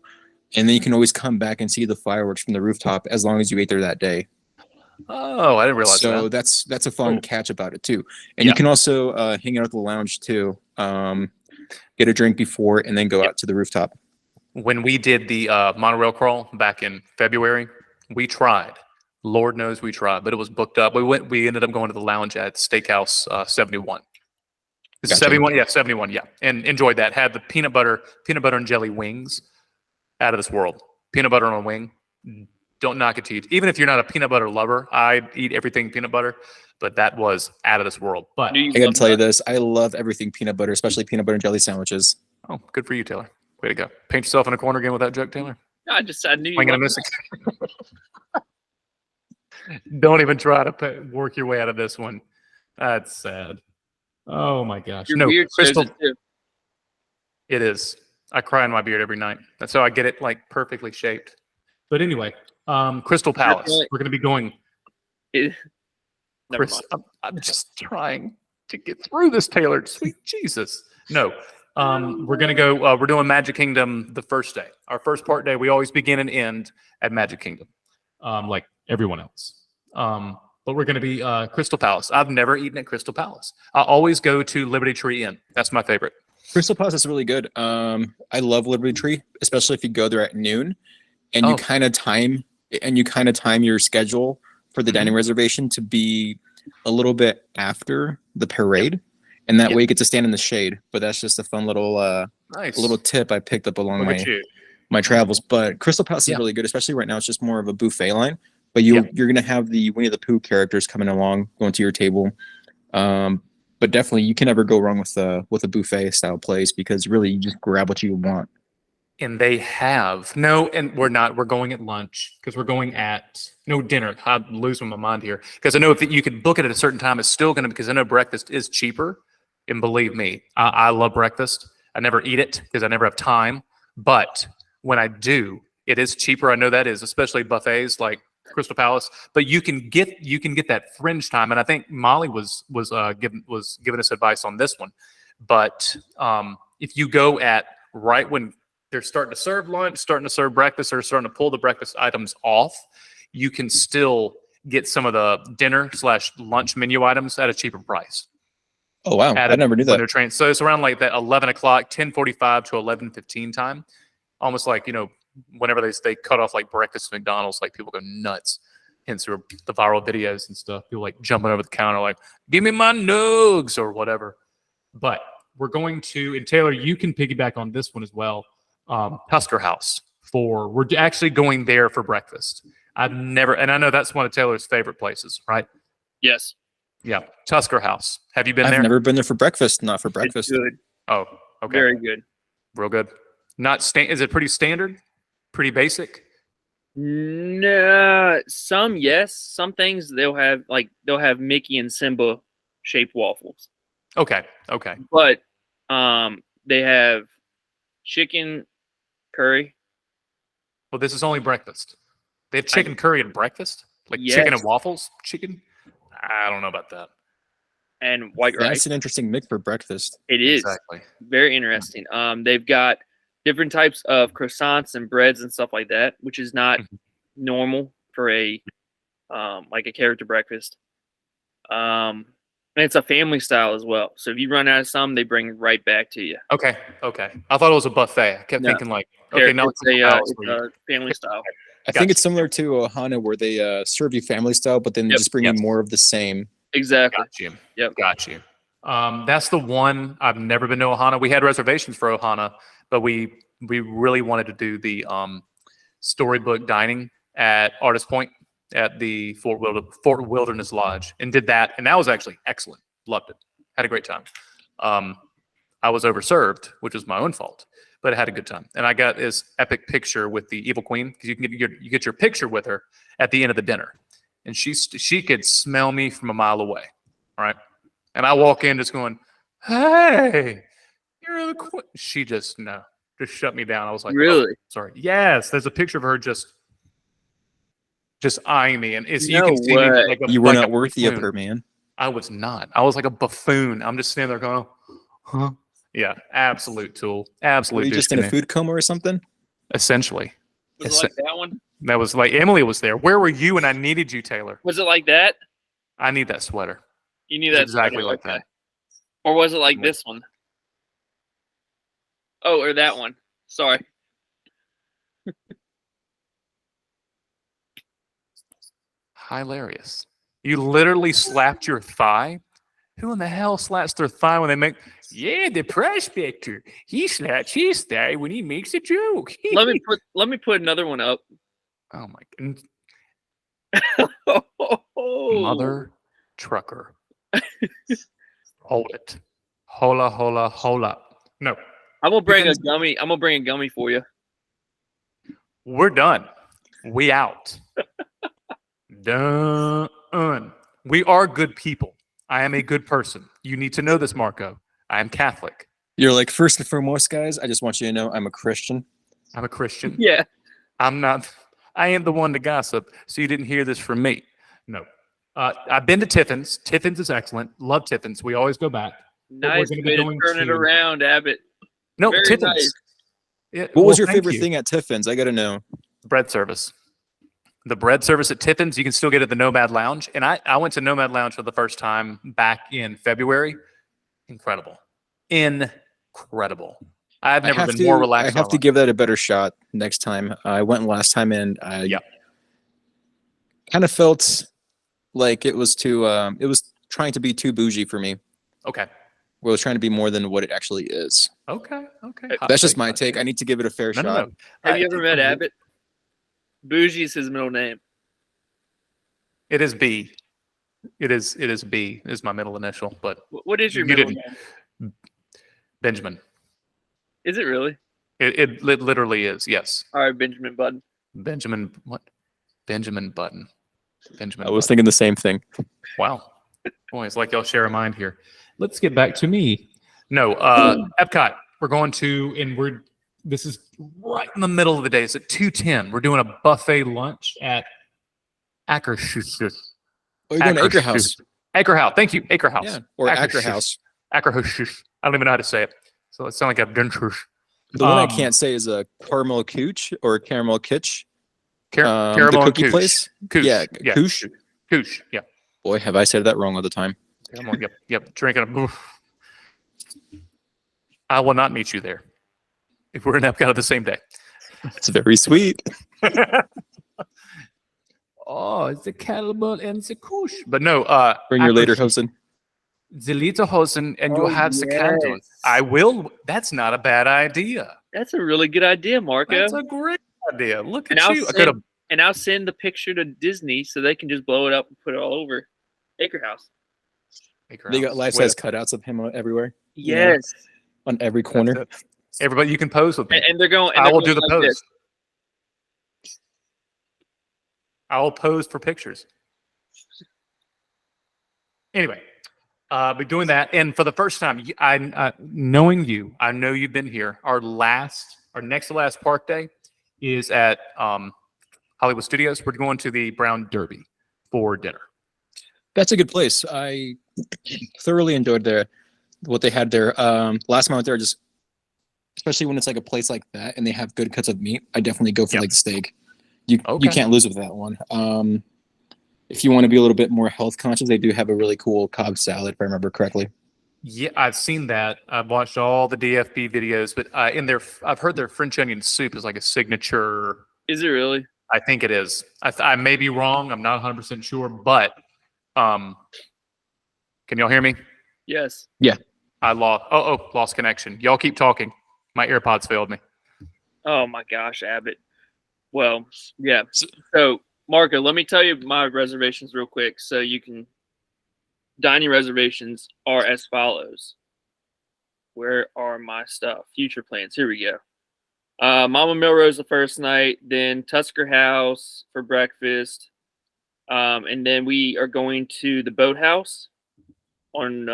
And then you can always come back and see the fireworks from the rooftop as long as you ate there that day. Oh, I didn't realize So that. that's a fun Cool. catch about it too. And you can also hang out at the lounge too. Get a drink before and then go out to the rooftop. When we did the monorail crawl back in February, we tried. Lord knows we tried, but it was booked up. We ended up going to the lounge at Steakhouse 71. Is it Gotcha. 71? Yeah, 71. Yeah, and enjoyed that. Had the peanut butter and jelly wings, out of this world. Peanut butter on a wing. Don't knock it to you. Even if you're not a peanut butter lover, I eat everything peanut butter, but that was out of this world. But I gotta tell you this, I love everything peanut butter, especially peanut butter and jelly sandwiches. oh, good for you, Taylor. Way to go. Paint yourself in a corner again with that joke, Taylor. I knew you I'm gonna loved miss it. Don't even try to work your way out of this one. That's sad. oh my gosh. Your No, beard shows Crystal. it too. It is. I cry in my beard every night. That's how I get it perfectly shaped. But anyway, Crystal Palace. Definitely. We're going to be going. Never Chris, mind. I'm just trying to get through this, Taylor. Sweet Jesus. No. We're going to go. We're doing Magic Kingdom the first day. Our first part day, we always begin and end at Magic Kingdom. like everyone else. But we're going to be Crystal Palace. I've never eaten at Crystal Palace. I always go to Liberty Tree Inn. That's my favorite. Crystal Palace is really good. I love Liberty Tree, especially if you go there at noon and you kind of time your schedule for the dining reservation to be a little bit after the parade. And that way you get to stand in the shade. But that's just a fun little Nice. little tip I picked up along Look at you. my travels. But Crystal Palace is really good, especially right now. It's just more of a buffet line. But you're gonna have the Winnie the Pooh characters coming along, going to your table. But definitely you can never go wrong with a buffet style place because really you just grab what you want. And they have we're going at lunch because we're going at dinner. I'm losing my mind here because I know if you could book it at a certain time, it's still going to, because I know breakfast is cheaper. And believe me, I love breakfast. I never eat it because I never have time. But when I do, it is cheaper. I know that is, especially buffets like Crystal Palace. But you can get that fringe time. And I think Molly was giving us advice on this one. But if you go at right when they're starting to serve lunch, starting to serve breakfast, or starting to pull the breakfast items off, you can still get some of the dinner/lunch menu items at a cheaper price. Oh wow, I never knew When that. they're trained. So it's around like that 11 o'clock, 10:45 to 11:15 time. Almost like, whenever they cut off like breakfast at McDonald's, like people go nuts. Hence the viral videos and stuff. People like jumping over the counter like, give me my nugs or whatever. But we're going to, and Taylor, you can piggyback on this one as well. Tusker House we're actually going there for breakfast. I've never, and I know that's one of Taylor's favorite places, right? Yes. Yeah, Tusker House. Have you been I've there? never been there for breakfast. Not for It's breakfast. good. Oh, okay. Very good. Real good. Not is it pretty standard? Pretty basic? No, some yes, some things they'll have Mickey and Simba shaped waffles, Okay. but they have chicken curry. Well, this is only breakfast. They have chicken curry at breakfast? Like chicken and Yes. waffles? Chicken? I don't know about that. And white rice. That's an interesting mix for breakfast. It is Exactly. very interesting. They've got different types of croissants and breads and stuff like that, which is not normal for a like a character breakfast. And it's a family style as well. So if you run out of some, they bring it right back to you. Okay. I thought it was a buffet. I kept No. thinking like, okay, now it's a family style. I think it's similar to Ohana where they serve you family style, but then they Yep. just bring you more of the same. Exactly. Got you. Yep. Got you. That's the one. I've never been to Ohana. We had reservations for Ohana, but we really wanted to do the storybook dining at Artist Point at the Fort Wilderness Lodge, and did that, and that was actually excellent. Loved it. Had a great time. I was overserved, which was my own fault, but I had a good time, and I got this epic picture with the Evil Queen because you get your picture with her at the end of the dinner, and she could smell me from a mile away. All right. And I walk in just going, "Hey, you're the queen." She just shut me down. I was like, Really? "Oh, sorry." Yes, there's a picture of her just eyeing me, and you No can see me way. like You were like not a worthy of buffoon. her, man. I was not. I was like a buffoon. I'm just standing there going, "Huh?" Yeah, absolute tool. Were Absolute. you just in a douche food coma or something? essentially. Was it like that one? That was like Emily was there. Where were you? And I needed you, Taylor. Was it like that? I need that sweater. You knew It's that exactly like that. Or was it like Yeah. this one? Oh, or that one. Sorry. Hilarious. You literally slapped your thigh. Who in the hell slaps their thigh when they make? Yeah, the prospector. He slaps his thigh when he makes a joke. Let me put another one up. Oh my Oh. mother trucker. Hold it. Hola. No, I'm gonna bring a gummy. I'm gonna bring a gummy for you. we're done. We out. Done. We are good people. I am a good person. You need to know this, Marco. I am Catholic. You're like, first and foremost, guys, I just want you to know I'm a Christian. I'm a Christian. Yeah. I'm not. I am the one to gossip, so you didn't hear this from me. No. I've been to Tiffin's. Tiffin's is excellent. Love Tiffin's. We always go back. Nice gonna be way to going turn it to- around, Abbott. No, Very Tiffin's. nice. Yeah, What was your thank favorite you. thing at Tiffin's? I got to know. Bread service. The bread service at Tiffin's, you can still get at the Nomad Lounge. And I went to Nomad Lounge for the first time back in February. Incredible. Incredible. I've never been more relaxed. I have to give that a better shot next time. I went last time and I kind of felt like it was trying to be too bougie for me. Okay. Well, it was trying to be more than what it actually is. Okay. That's just my take. I need to give it a fair shot. No. Have you ever met Abbott? Bougie is his middle name. It is B. It is B is my middle initial, but What is your You middle didn't. name? Benjamin. Is it really? It literally is. Yes. All right, Benjamin Button. Benjamin. What? Benjamin Button. Benjamin. I was Button. thinking the same thing. Wow. Boy, it's like y'all share a mind here. Let's get back to me. No, Hmm. Epcot. We're going to, and this is right in the middle of the day. It's at 2:10. We're doing a buffet lunch at Akershus. Oh, you're going to Acre House. Acre House. Thank you. Acre House. Yeah, or Acre Akershus. House. Akershus. I don't even know how to say it. So it sounds like a dentures. The one I Um, can't say is a caramel cooch or caramel kitsch. Caramel the and cookie Koosh. place. Koosh. Yeah, Yeah. Koosh. Koosh. Yeah. Boy, have I said that wrong all the time. Caramel. Yep. Drinking a. I will not meet you there if we're in Epcot the same day. It's very sweet. Oh, it's a caramel and it's a Koosh. But no, Bring your later, Akershus. Hosen. the Lederhosen and you Oh, have the candle. yes. I will. That's not a bad idea. That's a really good idea, Marco. That's a great idea. Look And at I'll you. I could have. And I'll send the picture to Disney so they can just blow it up and put it all over Acre House. They got life-size cutouts of him everywhere. Yes. On every corner. Everybody, you can pose with me. And they're going. And I they're will going do the like pose. this. I will pose for pictures. Anyway, be doing that, and for the first time, knowing you, I know you've been here. Our next to last park day is at Hollywood Studios. We're going to the Brown Derby for dinner. That's a good place. I thoroughly enjoyed what they had there. Last time I went there, just especially when it's like a place like that and they have good cuts of meat, I definitely go for like the steak. You can't lose with that one. If you want to be a little bit more health conscious, they do have a really cool Cobb salad, if I remember correctly. Yeah, I've seen that. I've watched all the DFB videos, but I've heard their French onion soup is like a signature. Is it really? I think it is. I may be wrong. I'm not 100% sure, but can y'all hear me? Yes. Yeah. I lost connection. Y'all keep talking. My AirPods failed me. Oh my gosh, Abbott. Well, yeah. So, Marco, let me tell you my reservations real quick so you can. Dining reservations are as follows. Where are my stuff? Future plans. Here we go. Mama Melrose the first night, then Tusker House for breakfast, and then we are going to the Boathouse on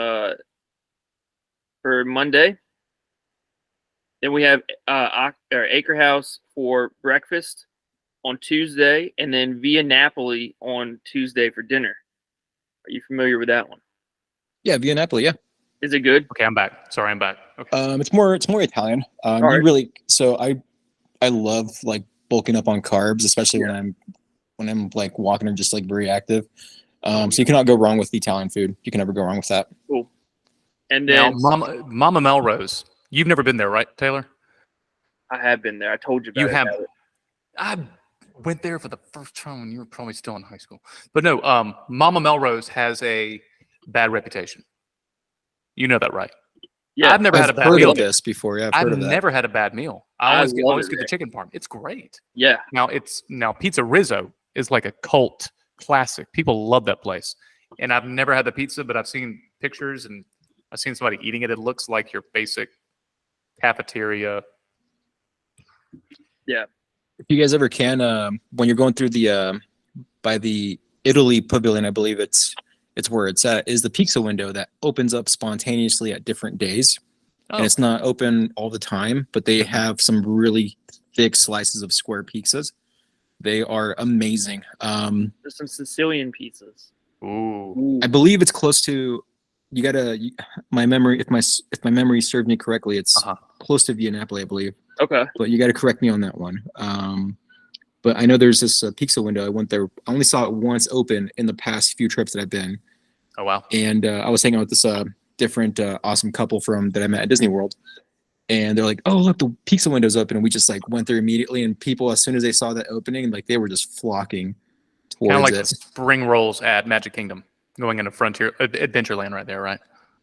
for Monday. Then we have Acre House for breakfast on Tuesday, and then Via Napoli on Tuesday for dinner. Are you familiar with that one? Yeah, Via Napoli. Yeah. Is it good? Okay, I'm back. Sorry, I'm back. Okay. It's more Italian. Right. I love like bulking up on carbs, especially when I'm like walking or just like very active. So you cannot go wrong with Italian food. You can never go wrong with that. Cool. And Now, then Mama Melrose. You've never been there, right, Taylor? I have been there. I told you about You it. have. I went there for the first time when you were probably still in high school. But no, Mama Melrose has a bad reputation. You know that, right? Yeah. I've never had a bad heard meal. of this before. Yeah, I've I've heard of that. never had a bad meal. I I always love it get the there. chicken parm. It's great. Yeah. Now Pizza Rizzo is like a cult classic. People love that place. And I've never had the pizza, but I've seen pictures and I've seen somebody eating it. It looks like your basic cafeteria. Yeah. If you guys ever can, when you're going through the by the Italy Pavilion, I believe it's where it's at, is the pizza window that opens up spontaneously at different days. Oh. And it's not open all the time, but they have some really thick slices of square pizzas. They are amazing. There's some Sicilian pizzas. Ooh. I believe it's close to. My memory, if my memory served me correctly, it's close to Via Napoli, I believe. Okay. But you got to correct me on that one. But I know there's this pizza window. I went there. I only saw it once open in the past few trips that I've been. Oh wow. And I was hanging out with this different awesome couple that I met at Disney World, and they're like, "Oh, look, the pizza window's open," and we just like went there immediately. And people, as soon as they saw that opening, like they were just flocking towards Kind of like it. the spring rolls at Magic Kingdom, going into Adventureland right there, right?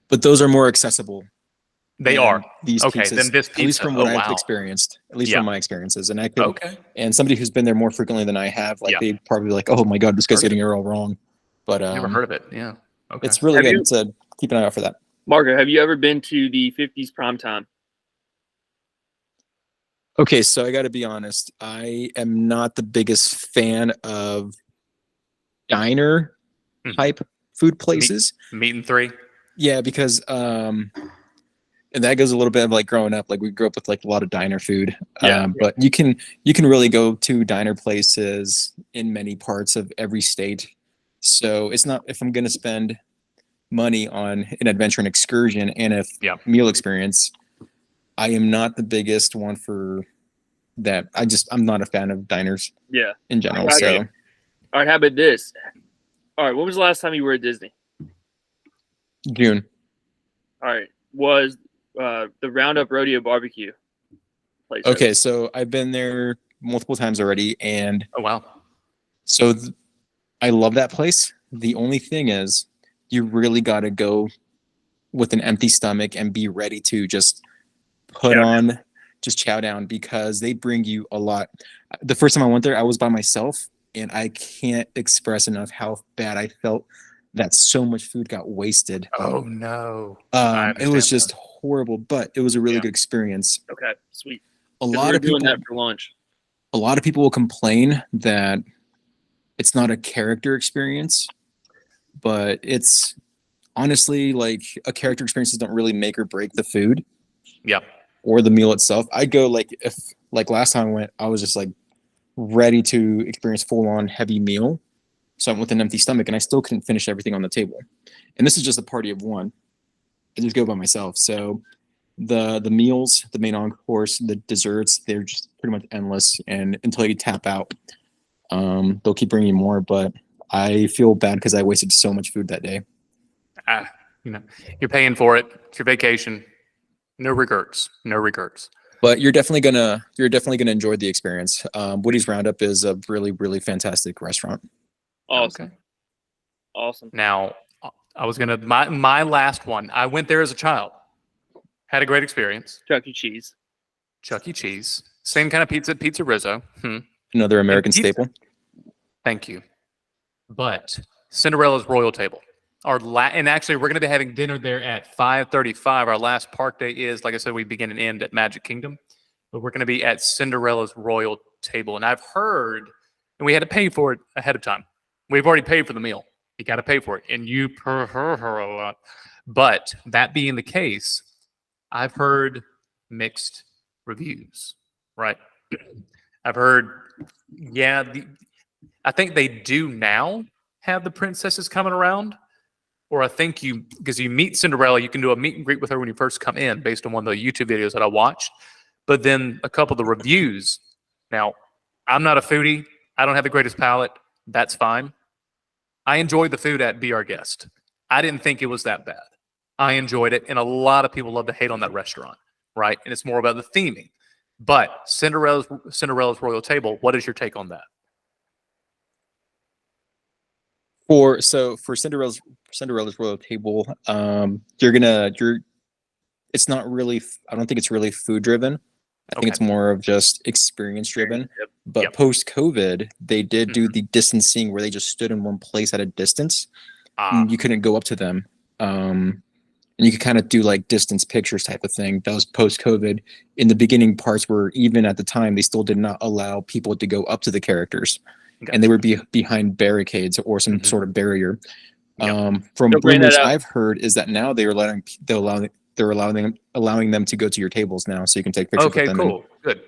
But those are more accessible. They than are. these Okay, pizzas, then this at least pizza. from what Oh, I've wow. experienced, at least Yeah. from my experiences, and I could. Okay. And somebody who's been there more frequently than I have, like Yeah. they probably like, "Oh my god, this guy's Heard getting it all wrong." But Never heard of it. Yeah. Okay. it's really Have good. you- It's keep an eye out for that. Margo, have you ever been to the 50s prom time? Okay, so I got to be honest. I am not the biggest fan of diner Mhm. type food places. Meat and three. Yeah, because and that goes a little bit of like growing up. Like we grew up with like a lot of diner food. Yeah. But you can really go to diner places in many parts of every state. So it's not, if I'm gonna spend money on an adventure and excursion and a Yeah. meal experience, I am not the biggest one for that. I'm not a fan of diners Yeah. in general. Okay. So All right, how about this? All right, when was the last time you were at Disney? June. All right, was the Roundup Rodeo Barbecue place? Okay, so I've been there multiple times already, and Oh wow. so I love that place. The only thing is, you really got to go with an empty stomach and be ready to just put on, just chow down, because they bring you a lot. The first time I went there, I was by myself, and I can't express enough how bad I felt that so much food got wasted. Oh no. It was just horrible, but it was a really good experience. Okay, sweet. A lot of people doing that for lunch. A lot of people will complain that it's not a character experience, but it's honestly like a character experiences don't really make or break the food. Yep. Or the meal itself. I'd go like if like last time I went, I was just like ready to experience full on heavy meal. So I went with an empty stomach and I still couldn't finish everything on the table. And this is just a party of one. I just go by myself. So the meals, the main course, the desserts, they're just pretty much endless. And until you tap out, they'll keep bringing more. But I feel bad because I wasted so much food that day. You know, you're paying for it. It's your vacation. No regrets. No regrets. But you're definitely gonna enjoy the experience. Woody's Roundup is a really, really fantastic restaurant. Awesome. Okay. Awesome. Now, I was gonna my last one. I went there as a child. Had a great experience. Chuck E. Cheese. Chuck E. Cheese. Same kind of pizza Rizzo. Another American pizza. staple. Thank you. But Cinderella's Royal Table. And actually, we're going to be having dinner there at 5:35. Our last park day is, like I said, we begin and end at Magic Kingdom. But we're going to be at Cinderella's Royal Table. And I've heard, and we had to pay for it ahead of time. We've already paid for the meal. You got to pay for it. And you prefer her a lot. But that being the case, I've heard mixed reviews, right? I've heard, I think they do now have the princesses coming around. Or I think because you meet Cinderella, you can do a meet and greet with her when you first come in based on one of the YouTube videos that I watched. But then a couple of the reviews. Now, I'm not a foodie. I don't have the greatest palate. That's fine. I enjoyed the food at Be Our Guest. I didn't think it was that bad. I enjoyed it. And a lot of people love to hate on that restaurant, right? And it's more about the theming. But Cinderella's Royal Table, what is your take on that? For Cinderella's Royal Table, it's not really, I don't think it's really food driven. I think it's more of just experience driven. Yep. But post-COVID, they did do the distancing where they just stood in one place at a distance. And you couldn't go up to them. And you could kind of do like distance pictures type of thing. That was post-COVID. In the beginning parts where even at the time, they still did not allow people to go up to the characars. And they would be behind barricades or some sort of barrier. From rumors I've heard is that now they're allowing them to go to your tables now, so you can take pictures with them. Cool, good.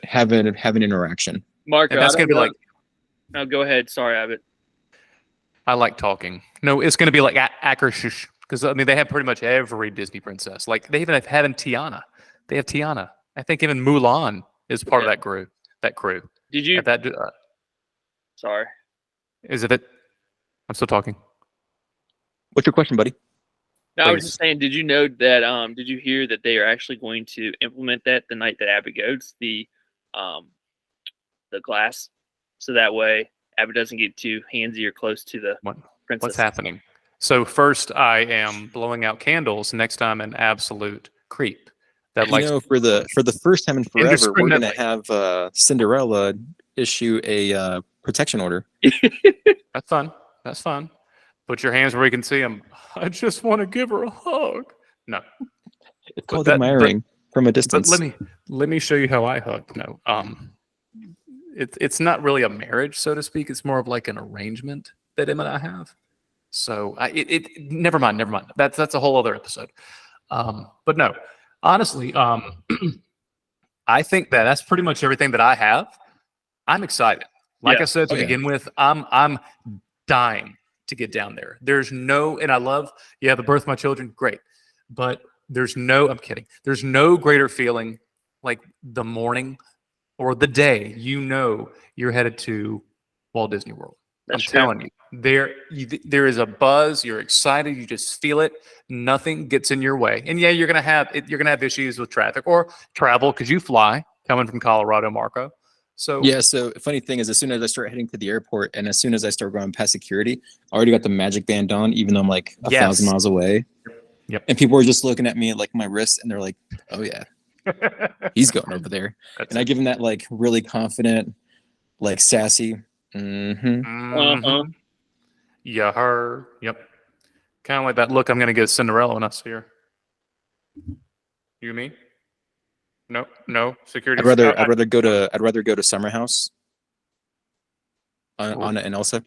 Have an interaction. Mark, and that's gonna be like. No, go ahead. Sorry, Abbott. I like talking. No, it's gonna be like Akershus, because I mean they have pretty much every Disney princess. Like they even have Tiana. They have Tiana. I think even Mulan is part of that crew. Did you? Sorry. Is it? I'm still talking. What's your question, buddy? No, I was just saying, did you know that, did you hear that they are actually going to implement that the night that Abbott goes, the glass, so that way Abbott doesn't get too handsy or close to the princess. What's happening? So first I am blowing out candles. Next time an absolute creep. For the first time in forever, we're going to have Cinderella issue a protection order. That's fun. That's fun. Put your hands where we can see them. I just want to give her a hug. No, it's called admiring from a distance. But let me show you how I hug. No, it's not really a marriage, so to speak. It's more of like an arrangement that Em and I have. So never mind. That's a whole other episode. But no, honestly, I think that's pretty much everything that I have. I'm excited. Like I said to begin with, I'm dying to get down there. There's no, and I love, the birth of my children, great. But I'm kidding. There's no greater feeling like the morning or the day you're headed to Walt Disney World. I'm telling you, there is a buzz. You're excited. You just feel it. Nothing gets in your way. And you're gonna have issues with traffic or travel because you fly coming from Colorado, Marco. So so funny thing is, as soon as I start heading to the airport and as soon as I start going past security, I already got the magic band on, even though I'm like 1,000 miles away. Yep. And people were just looking at me like my wrist, and they're like, "Oh yeah, he's going over there." That's And I give him that like really confident, like sassy. Uh-huh. Yeah, her. Yep. Kind of like that look I'm going to get Cinderella when I see her. You and me? No. Security. I'd rather go to Summer House. Anna and Elsa.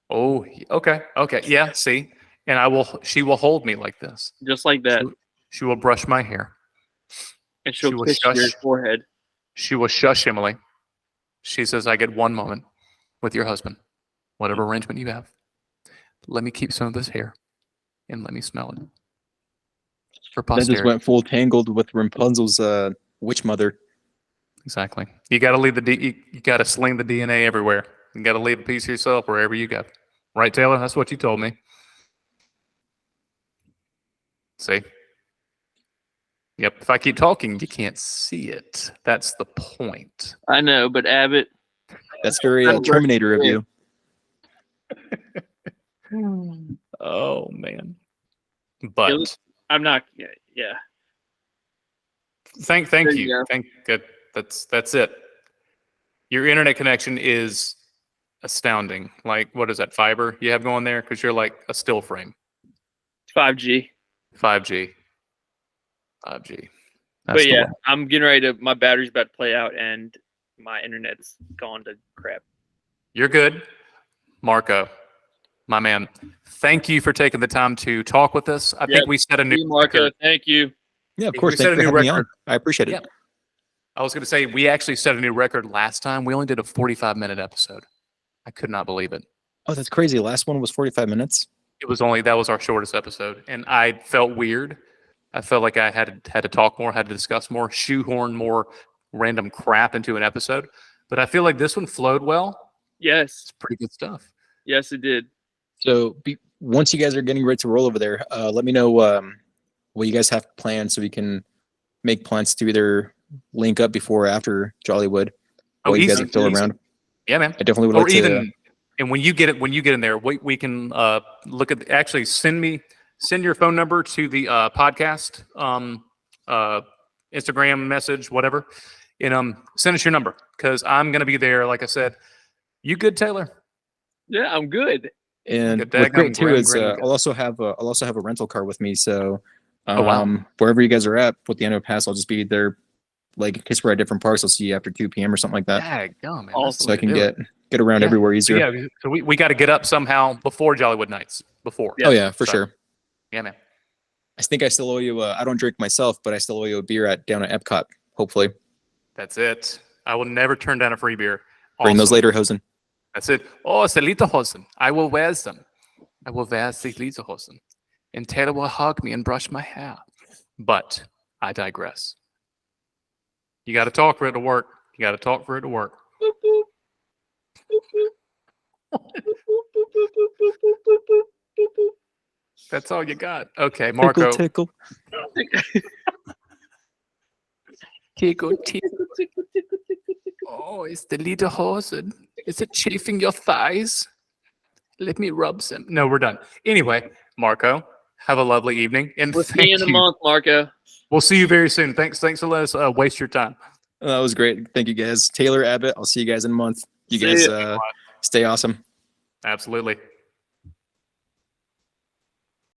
Oh, okay. Yeah, see? And she will hold me like this. Just like that. She will brush my hair. And she'll she will kiss your shush. forehead. She will shush Emily. She says, I get one moment with your husband, whatever arrangement you have. Let me keep some of this hair and let me smell it. For That just posterity. went full tangled with Rapunzel's witch mother. Exactly. You got to leave you got to sling the DNA everywhere. You got to leave a piece of yourself wherever you go. Right, Taylor? That's what you told me. See? Yep. If I keep talking, you can't see it. That's the point. I know, but Abbott. That's very Terminator of you. Oh man. But I'm not. Yeah. thank There you. you go. Thank good. That's it. Your internet connection is astounding. Like, what is that fiber you have going there? Because you're like a still frame. 5G. 5G. 5G. But yeah, I'm getting ready to. My battery's about to play out, and my internet's gone to crap. You're good, Marco, my man. Thank you for taking the time to talk with us. I think we set a new Marco, record. thank you. Yeah, of We course. set Thank a you for new having me on. record. I appreciate it. Yeah. I was going to say, we actually set a new record last time. We only did a 45-minute episode. I could not believe it. Oh, that's crazy. Last one was 45 minutes. That was our shortest episode. And I felt weird. I felt like I had to talk more, had to discuss more, shoehorn more random crap into an episode. But I feel like this one flowed well. Yes. It's pretty good stuff. Yes, it did. So once you guys are getting ready to roll over there, let me know what you guys have planned so we can make plans to either link up before or after Jollywood. Oh, while you guys easy, are still easy. around. Yeah, man. I definitely would Or like even, to. and when you get in there, we can look at. Actually, send your phone number to the podcast, Instagram message, whatever, and send us your number because I'm gonna be there. Like I said, you good, Taylor? Yeah, I'm good. And Get that what's great gum, too is grim. I'll also have a rental car with me. So Oh, wow. wherever you guys are at with the annual pass, I'll just be there. Like in case we're at different parks, I'll see you after 2 p.m. or something like that. Yeah, go, man. Awesome. So I can get around everywhere easier. Yeah, so we got to get up somehow before Jollywood nights. Before. Oh yeah, for So, sure. Yeah, man. I think I still owe you. I don't drink myself, but I still owe you a beer down at Epcot. Hopefully, That's it. I will never turn down a free beer. bring those Awesome. later, Hosen. That's it. Oh, it's the Lederhosen. I will wear them. I will wear the Lederhosen. And Taylor will hug me and brush my hair. But I digress. You got to talk for it to work. You got to talk for it to work. Boop, boop. Boop, boop. Boop, boop, boop, boop, boop, boop, boop, boop, boop, boop. That's all you got. Okay, Marco. Tickle. Tickle, tickle. Oh, it's the Lederhosen. Is it chafing your thighs? Let me rub some. No, we're done. Anyway, Marco, have a lovely evening. And We'll see you in a month, Marco. We'll see you very soon. Thanks for letting us waste your time. That was great. Thank you guys. Taylor, Abbott. I'll see you guys in a month. You See guys ya. stay awesome. Absolutely.